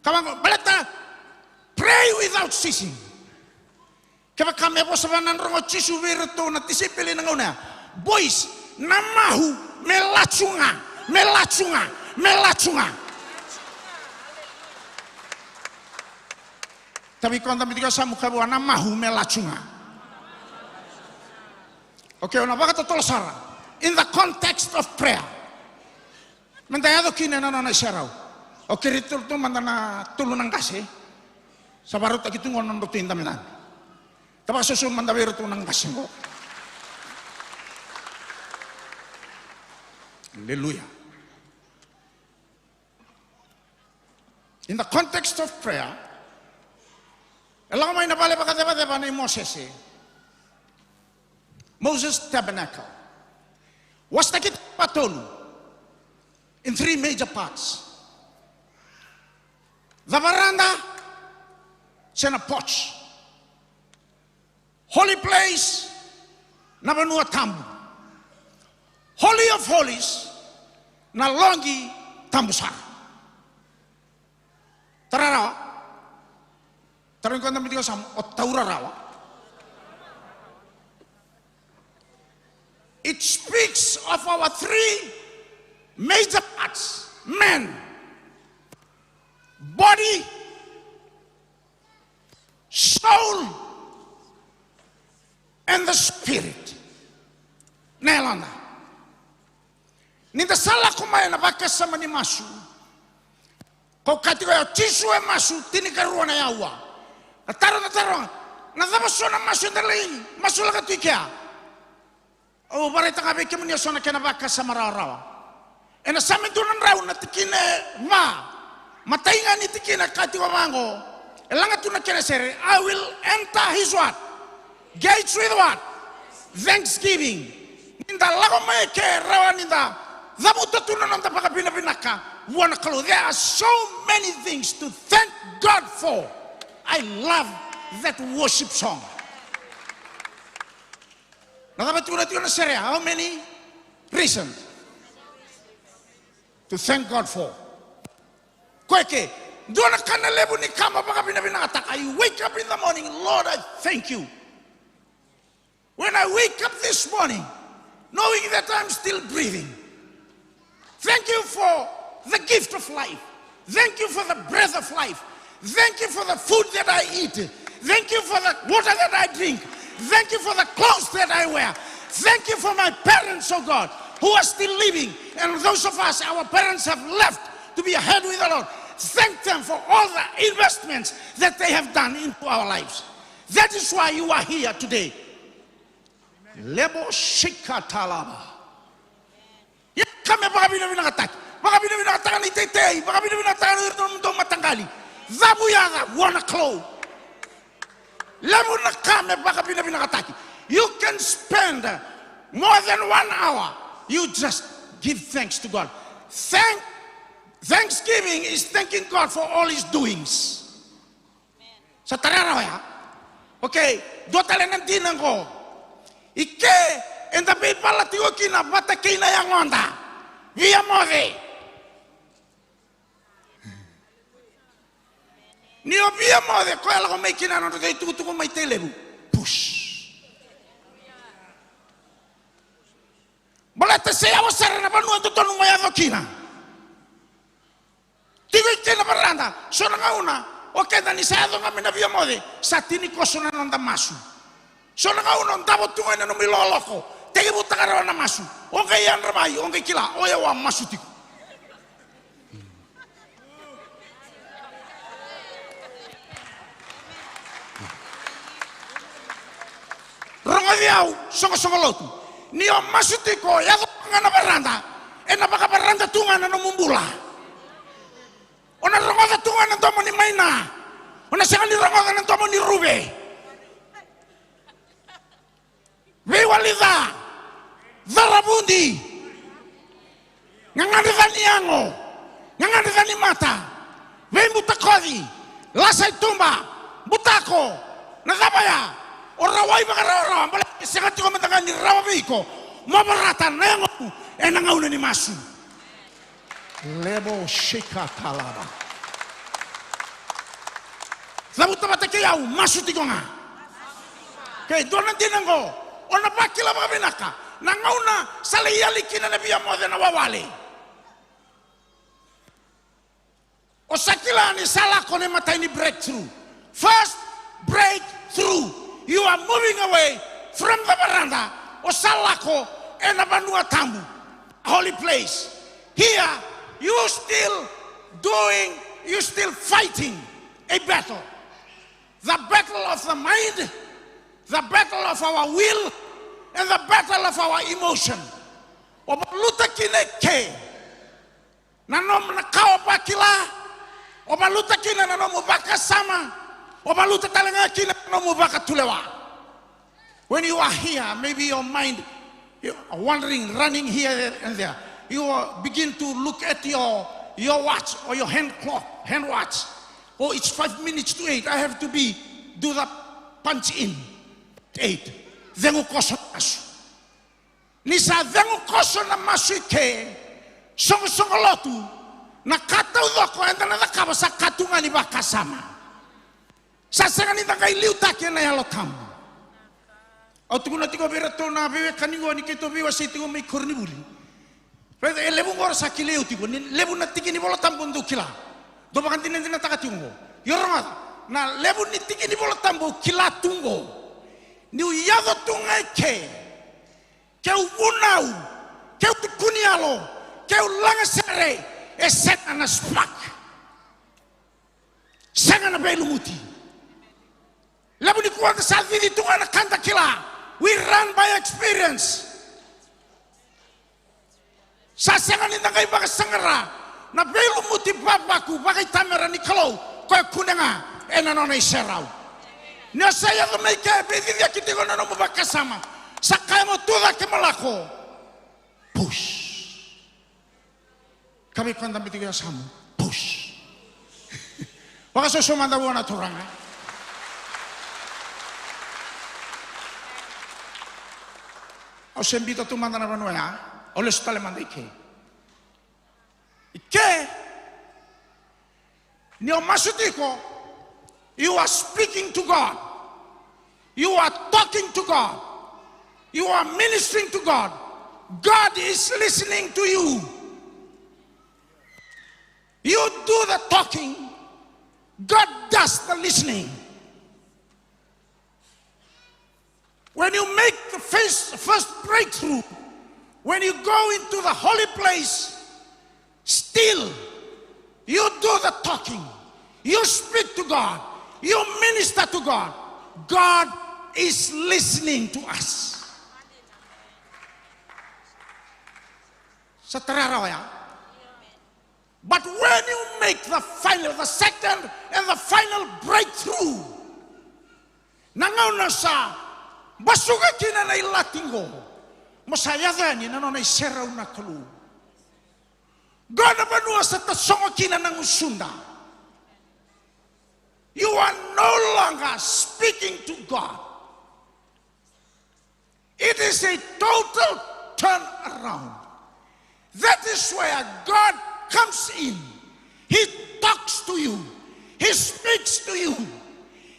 Kawan balata, pray without ceasing. Kaya kami po sa banan rongo Chisu wirto na tisipili ng una. Boys, namahu melachunga, melachunga, melachunga. Tapi kung kami tiga sa mukha buwan namahu melachunga. Okay, una baka totoo sara. In the context of prayer. Mendayado kina na naisaraw. Oke, rito tu mandana tulunang kasi. Sa barut tak itu ngonon rutin taminan. Tapos susun mandawiro tu nang kasi ko. Hallelujah. In the context of prayer, alam mo may nabali pa kadeba ni Moses eh. Moses tabernacle was takit patolu in 3 major parts. The veranda, siya na porch. Holy place, na banua tambu. Holy of holies, na longi tambusar. Tararawa, tarin ko namin sa o taurarawa. It speaks of our 3 major parts: man, body, soul, and the spirit. Nailanda. Ninda sala kumaya na baka sa manimasu. Kau kati ko ya Chisu e masu tinikaruan na yawa. Nataro. Nadabaso na masu ndalay. Masu laga tuikya. O barita ka beke munya sona kena baka sa mararawa. E na samin tunan raw na tikine ma. Matainga ni tikina kati wa mango. Elanga tuna kena sere. I will enter his what? Gates with what? Thanksgiving. Ninda lago mae ke rawa ninda. Zabuto tuna nanda baka binabinaka. There are so many things to thank God for. I love that worship song. How many reasons to thank God for? I wake up in the morning, Lord, I thank you. When I wake up this morning, knowing that I'm still breathing, thank you for the gift of life. Thank you for the breath of life. Thank you for the food that I eat. Thank you for the water that I drink. Thank you for the clothes that I wear. Thank you for my parents, oh God, who are still living. And those of us, our parents have left to be ahead with the Lord. Thank them for all the investments that they have done into our lives. That is why you are here today. Lebo shikatalaba. Kami baka binabinakatak. Baka binabinakatakan ni Tetei. Baka binabinakatakan ni Rito Matanggali. Zabuyaga, wana klo. Lebo na kami baka binabinakataki. You can spend more than 1 hour. You just give thanks to God. Thanksgiving is thanking God for all His doings. Sa tararaw ya. Okay, do talen ng tinang ko. Ike, and the people at Yukina, Batakina Yangonda. Via Move. Ni obia mo de ko ala ko mai kina no te tu ko mai te lebu. Push. Bola te se avo sara na panu to tonu mai avo kina. Tigo kina baranda, sona ngauna, o kenda ni sa ado ngamina via mo de, satini ko sona nanda masu. Sona ngauna ndabo tunga na no miloloko. Tege butakara na masu. O ke yan ramai, o ke kila, o ya wa masu tiku. Rongadiau songo lotu. Ni o masutiko ya ngana baranda. Ena baka baranda tunga na no mumbula. Ona rongoda tunga na tomo ni maina. Ona sanga ni rongoda na tomo ni rube. Wewalida. Darabundi. Ngangani dani ango. Ngangani dani mata. Wembutakodi. Lasai tumba. Butako. Nazabaya. Orawai bagarora, mbala sekati ko mataga ni rawabiko, mabarata nengo enangauna ni masu. Lebo shika talaba. Labu tabatake yau masu tikonga. Kay dona dinango, ona bakila babinaka, nangauna saliyali kina na biya mo na wawali. Osakila ni sala ko ni matay ni breakthrough. First breakthrough. You are moving away from the veranda. Osalako and Abanua Tambu, holy place. Here, you still fighting a battle. The battle of the mind, the battle of our will, and the battle of our emotion. Obaluta kineke, nanom nakao bakila, obaluta kina nanom ubaka sama. When you are here, maybe your mind, you are wandering, running here and there. You begin to look at your watch or your hand watch. Oh, it's 5 minutes to 8. I have to do the punch in 8. Then ukoso masu. Nisa then ukoso na masu ke. Songo lotu. Na kata udoko enda na kabasa katunga ni bakasama. Sasangani takai liu take na yalo tamu. Au tukuna tiko bera tona bebe kaningo ni keto beba se tiko mai korni buli. Pero lebu ngora sakileu tiko ni lebu na tiki ni bola tambo ndu kila. Do bakan tinen tinen takati ungo. Yorongata na lebu ni tiki ni bola tambo kila tungo. Ni uyado tunga ke. Keu unau. Keu tukunialo. Keu langasare. E set ana spak. Sangana belu muti. Labu ni kuwata salvidi tunga na kanta kila. We run by experience. Sasangan ni tangai baka sangara. Na belu muti babaku baka tamera ni kalau kau kunenga ena nona iserau. Nia saya to make bedi dia kitiko na no baka sama. Sakai mo tuda ke malako. Push. Kami kanda bitiga samu. Push. Baka so manda buona turanga. Ho sentito tu mandano a noi, o le stelle manda che ne ho masutiko, you are speaking to God, you are talking to God, you are ministering to God. God is listening to you. You do the talking, God does the listening. When you make the first breakthrough, when you go into the holy place, still, you do the talking. You speak to God. You minister to God. God is listening to us. But when you make the second and the final breakthrough, nangauna sa basuga kina na ilatingo masayadani na nona isera una kalu gana banua sa tasongo kina ng usunda. You are no longer speaking to God. It is a total turn around. That is where God comes in. He talks to you. He speaks to you.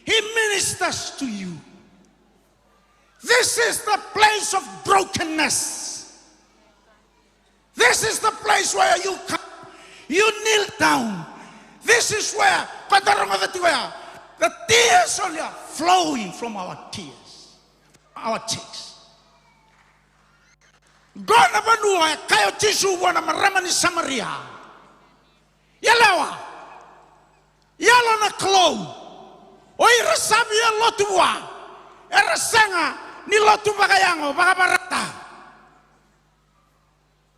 He ministers to you. This is the place of brokenness. This is the place where you come. You kneel down. This is where the tears only are flowing from our tears, our cheeks. Gona banua kayo tisu wana marama ni Samaria. Yalawa. Yalo na klo. Oi rasabi ya lotuwa. Erasanga ni lotu bagayango bagabarata.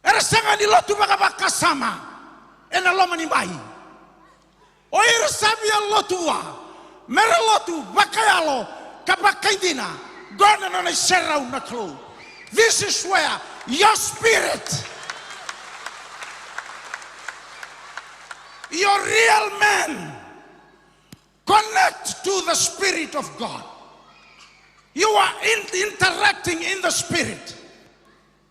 Erasanga ni lotu bagabakasama. Ena loma ni bai. Oi rasabi ya lotuwa. Mera lotu bakayalo kapakaidina. Gona na serau na klo. This is where your spirit, your real man, connect to the Spirit of God. You are interacting in the Spirit.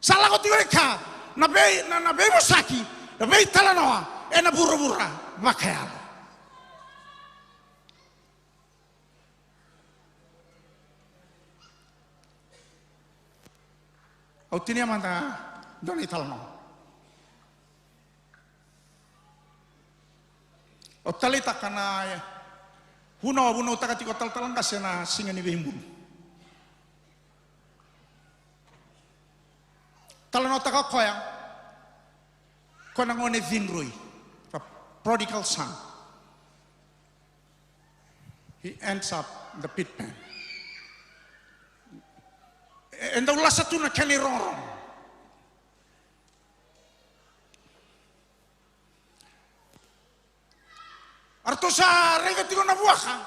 Salagotiweka na be mosaki na be talanoa e na burubura makayalo. Au tinia manda doni talano. O talita kana huno takati ko taltalang kasi na singa ni Bimbu. Talano taka koya ko nangone vinrui, a prodigal son. He ends up in the pit pen. And the last two na kani rong. Arto sa rega tigo na buaka.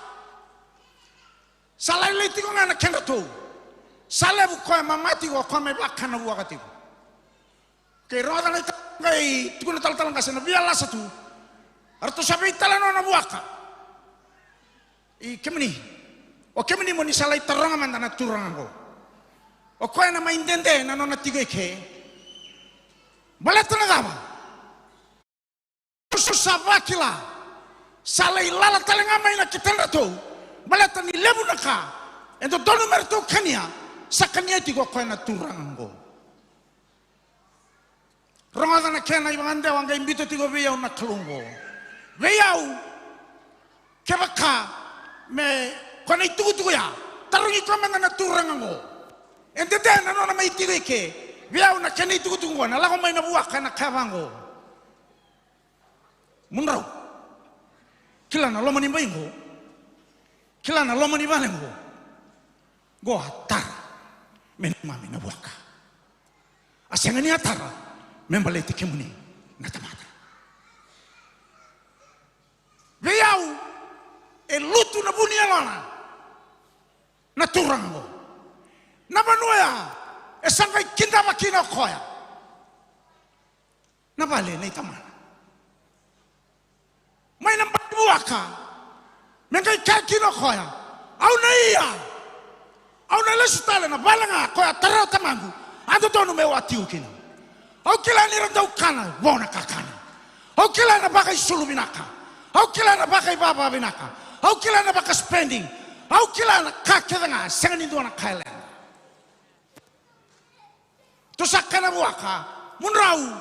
Salai le tigo na kena to. Sale bu ko mamati ko me blaka na buaka tigo. Ke roda na ngai tigo na tal kasi na biala sa tu. Arto sa bitala na buaka. I kemni. O kemni mo ni salai tarong man na turang ko. O koe na maintende na nona tigo ke. Baleta na dama. Susavakila. Salai lala talenga mai na kitanda to. Baleta ni lebu na ka. Ento donu merto kania. Sa kania tigo koe na turango. Ronga na kena ibangande wanga imbito tigo veyau na kalungo. Veyau. Kebaka. Me kone itugu ya. Tarungi komanda na turango. Ente tena nona mai tigo ke. Veyau na kena itugu na lago mai na buaka na kavango. Munrau. Kila na loma ni baingo. Kila na loma ni balengo. Go atara. Mami na buaka. Asenga ni atara. Membaleti kemuni na tamata. Veyau e lutu na bunia lana. Na turango. Na manuea e sangai kinda makina koya. Na bale na itamana. May nang buaka. Mengai kakino koya. Au na iya. Au na lesutale na balanga koya tarau tamangu. Ando tonu me watiu kina. Au kila ni randau kana wona kakana. Au kila na bakai sulu binaka. Au kila na bakai baba binaka. Au kila na bakai spending. Au kila na kakedanga sengani dona kaila. Tusakana buaka munrau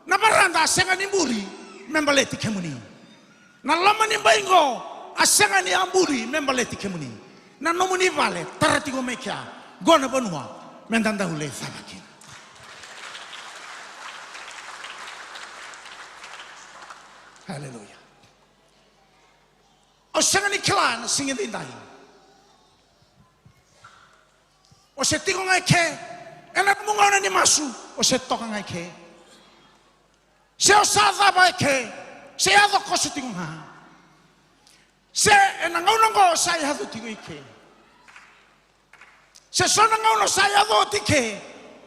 na baranda sengani muri membaleti kemuni. Na lama ni baingo asenga ni amburi membaleti kemuni. Na nomuni vale taratigo mekia gona banua mendanda ule sabaki. Hallelujah. Asenga ni klan singin dindai. O se tigo ngai ke ena mungona ni masu o se toka ngai ke. Se o sa ba ke. Se ado koso tigo ha. Se ena ngaunango sa ado tigo ike. Se sona ngauno sa ado tike.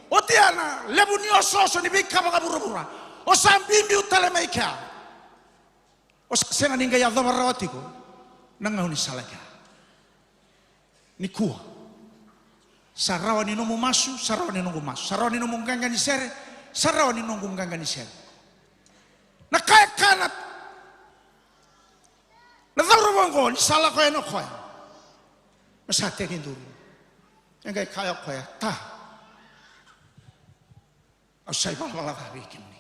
O tiana lebu ni ososo ni bika baka burubura. O sa mbimbi utale maika. O sa sena ninga ya dhamara watiko. Nangauni salaka. Ni kuwa. Sarawa ni nomu masu, sarawa ni nongu masu. Sarawa ni nomu nganga ni sere, sarawa ni nongu nganga ni sere. Na kaya kanat na wango ni sala koya no koya. Masate kinduru. Engai kaya koya ta. Asai bala gabe kimni.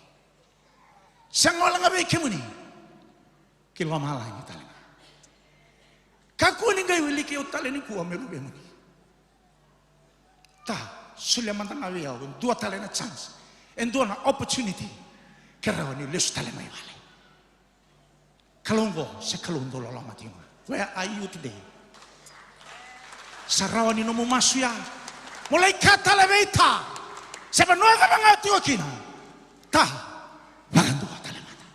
Sangola gabe kimni. Kilwa mala ni talena. Kaku ni ngai wili ke utaleni ku ameru bemuni. Ta Suleman ngawe ya dua talena chance. And dua na opportunity. Kerawan ni lesu talena wale. Kalongo sa kalundo lola matinga. Where are you today? Sarawani no masuya. Mulai kata lebeta. Sebenarnya ka mga tiokina. Ta. Magandua talamana.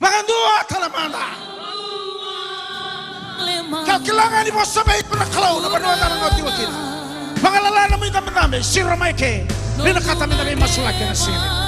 Magandua talamana. Kau kilangan ibu sabay ko na kalaw na banwa ka mga tiokina. Pangalala na mo yung kamanami. Sira may ke. Linakata mo na may masulaki na sila.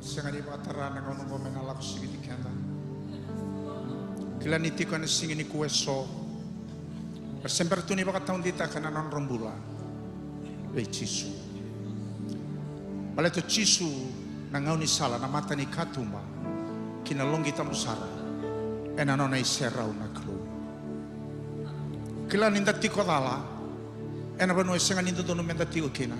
Sengani batara na ngono ngomena la kusigi dikenda. Kila niti ko na singini kuweso. Sempre tu ni baka taun dita kana non rombula. Be Cisu. Bale to Cisu na ngauni sala na mata ni katuma. Kina longi tamusara. Ena nona iserau na klu. Kila ninda tiko dala. Ena banu esenga ninda donu menda tiko kina.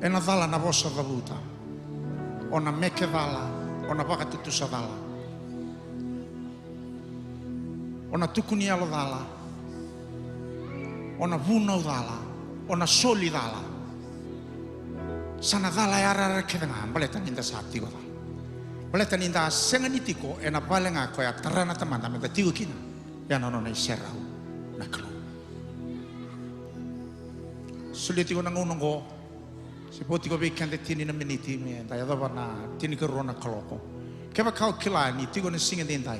Ena dala na vosa vabuta. Ona meke dala. Ona baka tutusa dala. Ona tukuni alo dala. Ona vunau dala. Ona soli dala. Sana dala ya rara kedengan. Baleta ninda saat tiko dala. Baleta ninda senga nitiko. Ena balenga ko ya terana teman menda tiko kina. Ya nona iserau na klu. Sulit ko nang unong ko. Seperti kau bikin tini na meniti me, daya dapat na tini kerona kaloko. Kau kau kila ni tigo na singa dentai.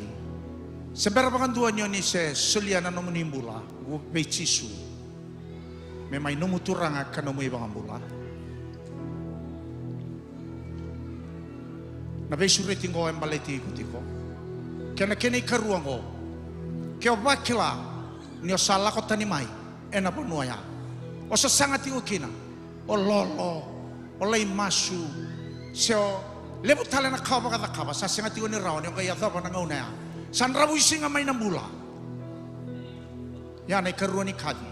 Seberapa kan dua nyoni se suliana nomu nimbula, wu Cisu. Memang nomu turang akan nomu ibang ambula. Nabe suri tinggo embaleti ikutiko. Kena kene karuango. Kau bakila nio salah kota ni mai, ena penuaya. Osa sangat tinggo kina. O lolo, o lei masu, seo lebu tale na kau baka kaba, sa singa tigo ni rawan, yung kaya thapa na ngauna ya. San rabu singa may nambula. Yan ay karuan ni kadi.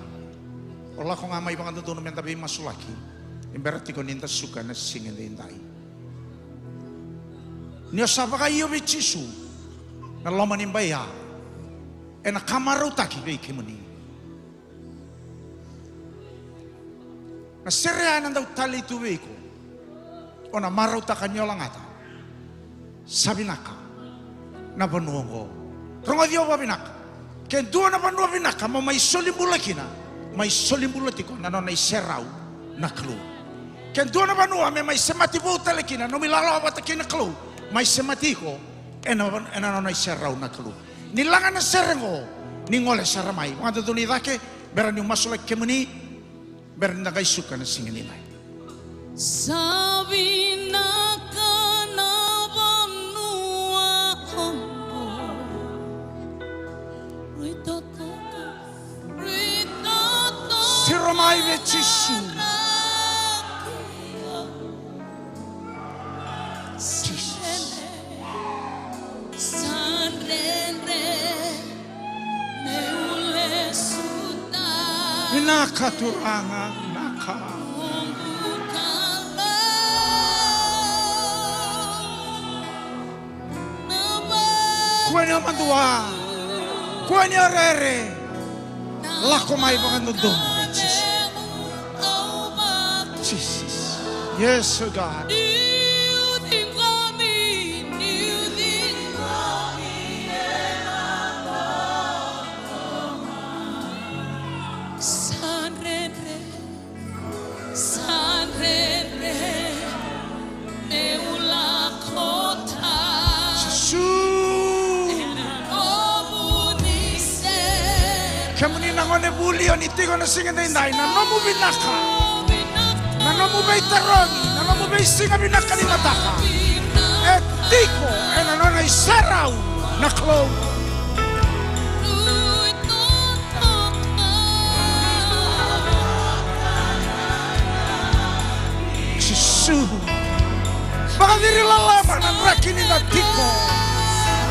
O la ko nga may baka doon naman tabi masulaki. Imbera tigo ninda suka na singa linday. Niyo sa baka iyo Be Cisu, na loman imbaya, e na kamaraw taki be kimuni. Na sereanan daw tali tuwiko. O na maraw ta kanyola ngata. Sabi naka. Na panuong ko. Rongo diyo ba binaka. Kaya doon na panuong binaka. May solimbula kina. May solimbula tiko. Na no na iseraw na klu. Kaya doon na panuong may semati po tali kina. No milalaw ba ta kina klu. May semati ko. E na no na iseraw na klu. Nilangan na serengo. Ningole saramay. Mga doon idake. Beran yung masulak kemuni. Bernda kay suka na singin nila. Sabi na ka na banua ambo. Rito. Si Romay Be Cisu. Nakaturangan naka. Kuanya mandua, kuanya rere, lako may pangandudong. Jesus, yes, God. Kemuni nangone bulio ni tigo na singa dai na nomu binaka. Na nomu bay tarongi, na nomu bay singa binaka ni mataka. Etiko na nona isarau na klo. Cisu. Baka diri lalaman ang rakini na tiko.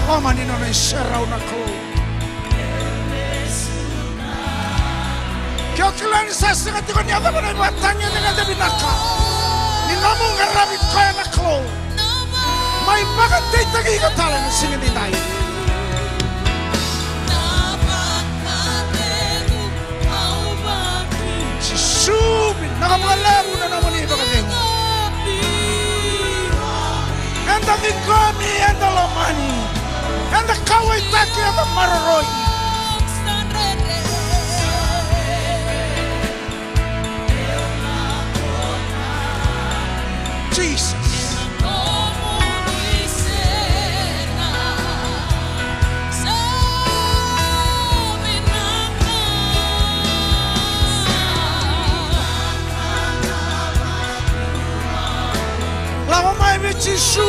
Mama ni nona isarau na klo. Kau kelan sasa ketika ni ada mana batanya dengan dia binaka. Ni namu ngarabi kaya naklo. Mai bagat tay tagi ka talan singin ni dai. Sisubi nakamalabu na naman ni bagat dengo. Enda vingkomi enda lomani. Enda kawai taki enda maroroi. Jesus. mai ve Yesu.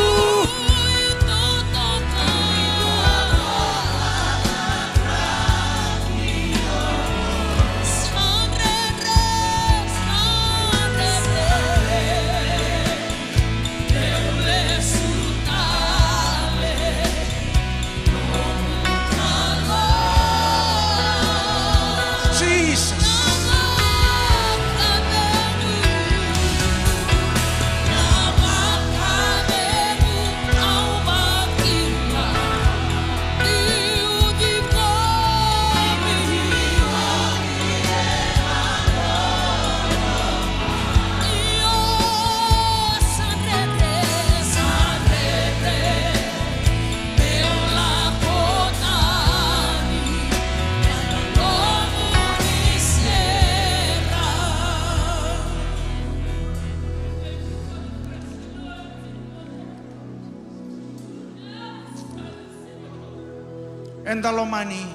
Enda lomani,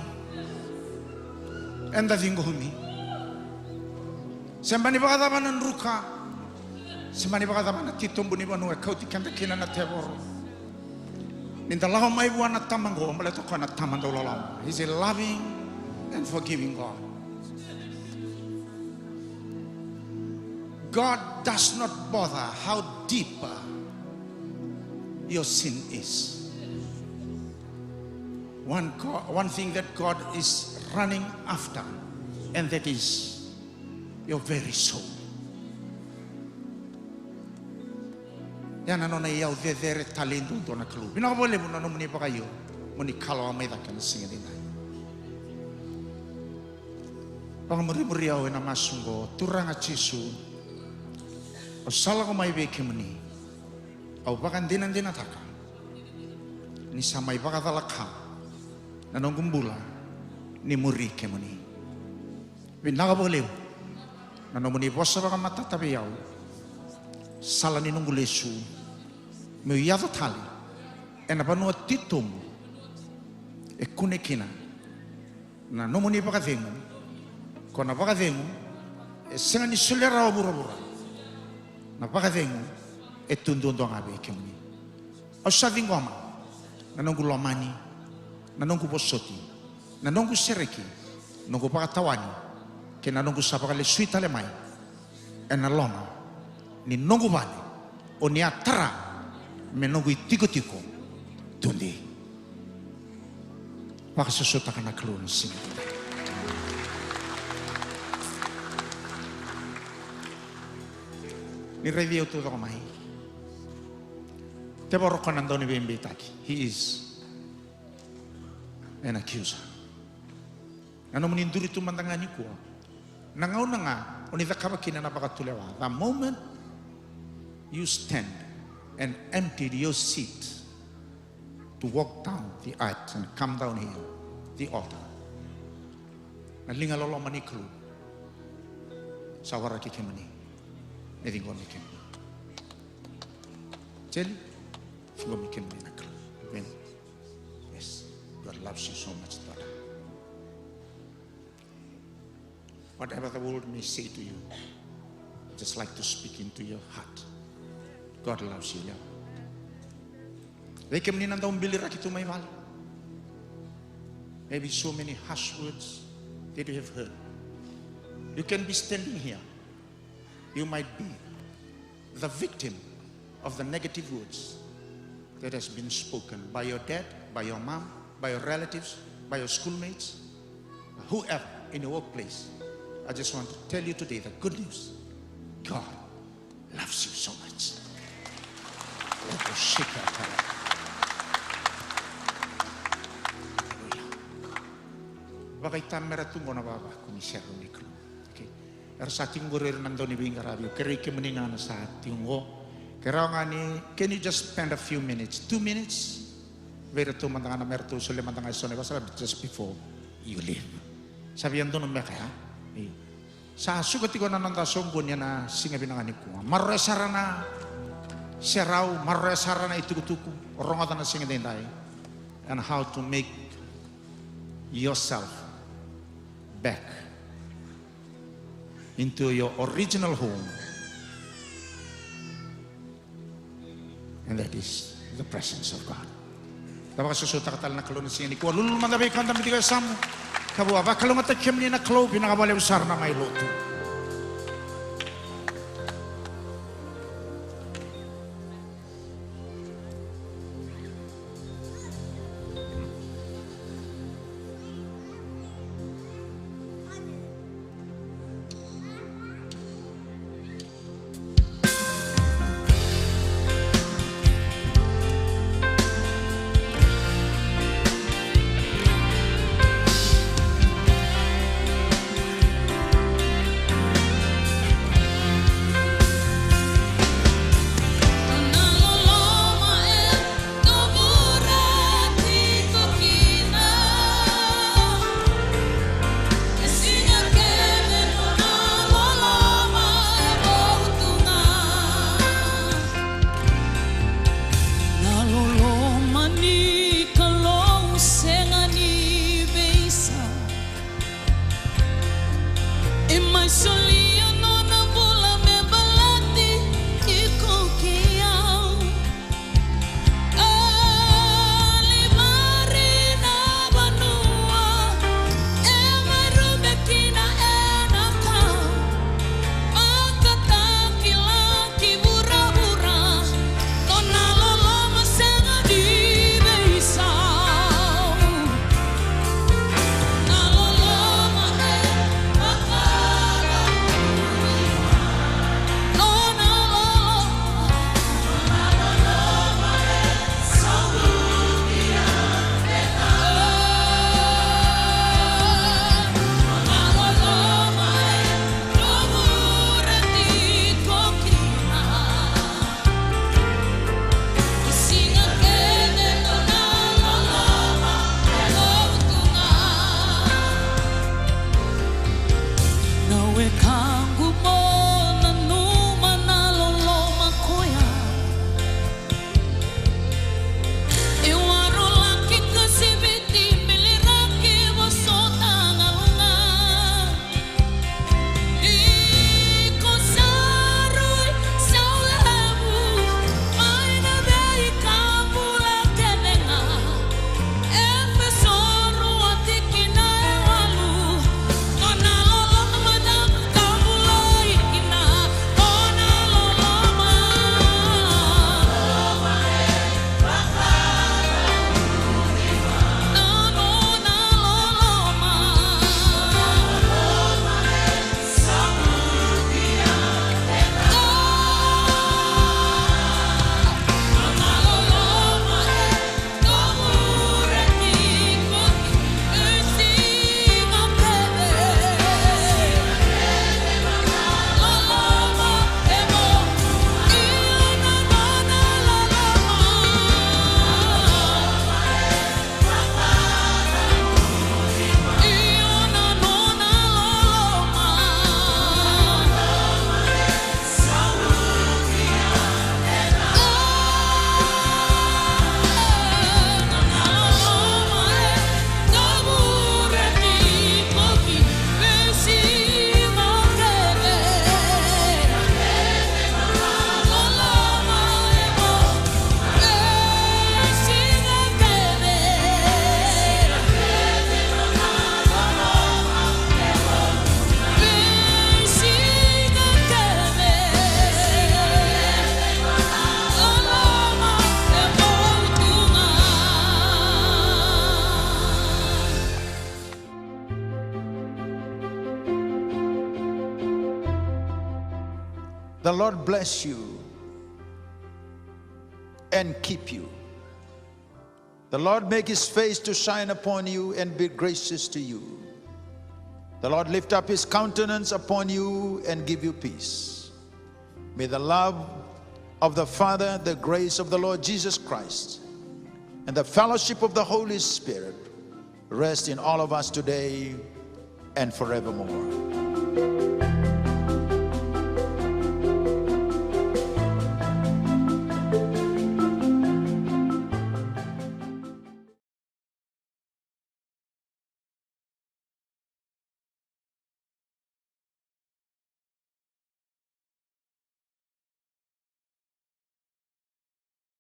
enda vingohumi. Sembani bagadaban ng ruka, sembani bagadaban ng titumbuni banu ekauti kanda kina na teboro. Ninda laho mai buwan na tamango, maleto ko na tamando lolam. He's a loving and forgiving God. God does not bother how deep your sin is. One thing that God is running after, and that is your very soul. Yan ano na iyaw vedere talento to na club. Pinakabole mo na muni pa kayo, muni kalaw may dakan singin din tayo. Pangamuri-muri yaw na masunggo, turang at Yesu, o sala ko may beke muni, o bakan dinan dinataka, ni sa may baka talakha, nanong gumbula ni muri ke muni binaga boleh nanong muni bosa baka mata tabiyaw sala ni nunggu lesu me yava tali ena panu titum e kunekina nanong muni baka vengu kona baka vengu e senga ni sulera bura-bura na baka vengu e tundundo ngabe ke muni o savingoma nanong gulomani nanongku posoti, nanongku sereki, nongku pakatawani, ke nanongku sapa kali suita lemai, ena loma, ni nongku bani, oni atara, menongku tiko-tiko, tundi. Maka sesuatu kana kelun sing. Ni review tu to mai. Te borro con andoni bembe taki. He is an accuser. Ano meninduri tu mantangani kuah. Nangau nanga, onita kabakina na pakatulewa. The moment you stand and emptied your seat to walk down the aisle and come down here, the altar. Nalinga lolo maniklu. Sawara kikemani. Nedingon mikemani. Jeli, fingo mikemani naklu. Amen. Yes. God loves you so much, daughter. Whatever the world may say to you, just like to speak into your heart. God loves you, yeah. They came in and don't believe to my valley. Maybe so many harsh words that you have heard. You can be standing here. You might be the victim of the negative words that has been spoken by your dad, by your mom, by your relatives, by your schoolmates, whoever in your workplace. I just want to tell you today the good news. God loves you so much. Bagai tamera tungo na baba kumisero ni kru. Okay. Ersa tinggorer nandoni bingarabi. Kerike meningana sa tingo. Kerangani, can you just spend a few minutes? 2 minutes? Vera tu mantangana mertu sule mantanga sone basara just before you leave. Sabihan doon mereka ya. Sa sugat ko na nanda songgo niya na singa binangani ko. Marresara na serau, marresara na itukutuku. Orongata na singa dendai. And how to make yourself back into your original home. And that is the presence of God. Tapos susuta ka na kalo na siya ni ko lulul mandabi kan tambi ka samu. Kabu aba kalau mata kem ni na kalo pinakabale besar na may loto. The Lord bless you and keep you. The Lord make his face to shine upon you and be gracious to you. The Lord lift up his countenance upon you and give you peace. May the love of the Father, the grace of the Lord Jesus Christ, and the fellowship of the Holy Spirit rest in all of us today and forevermore.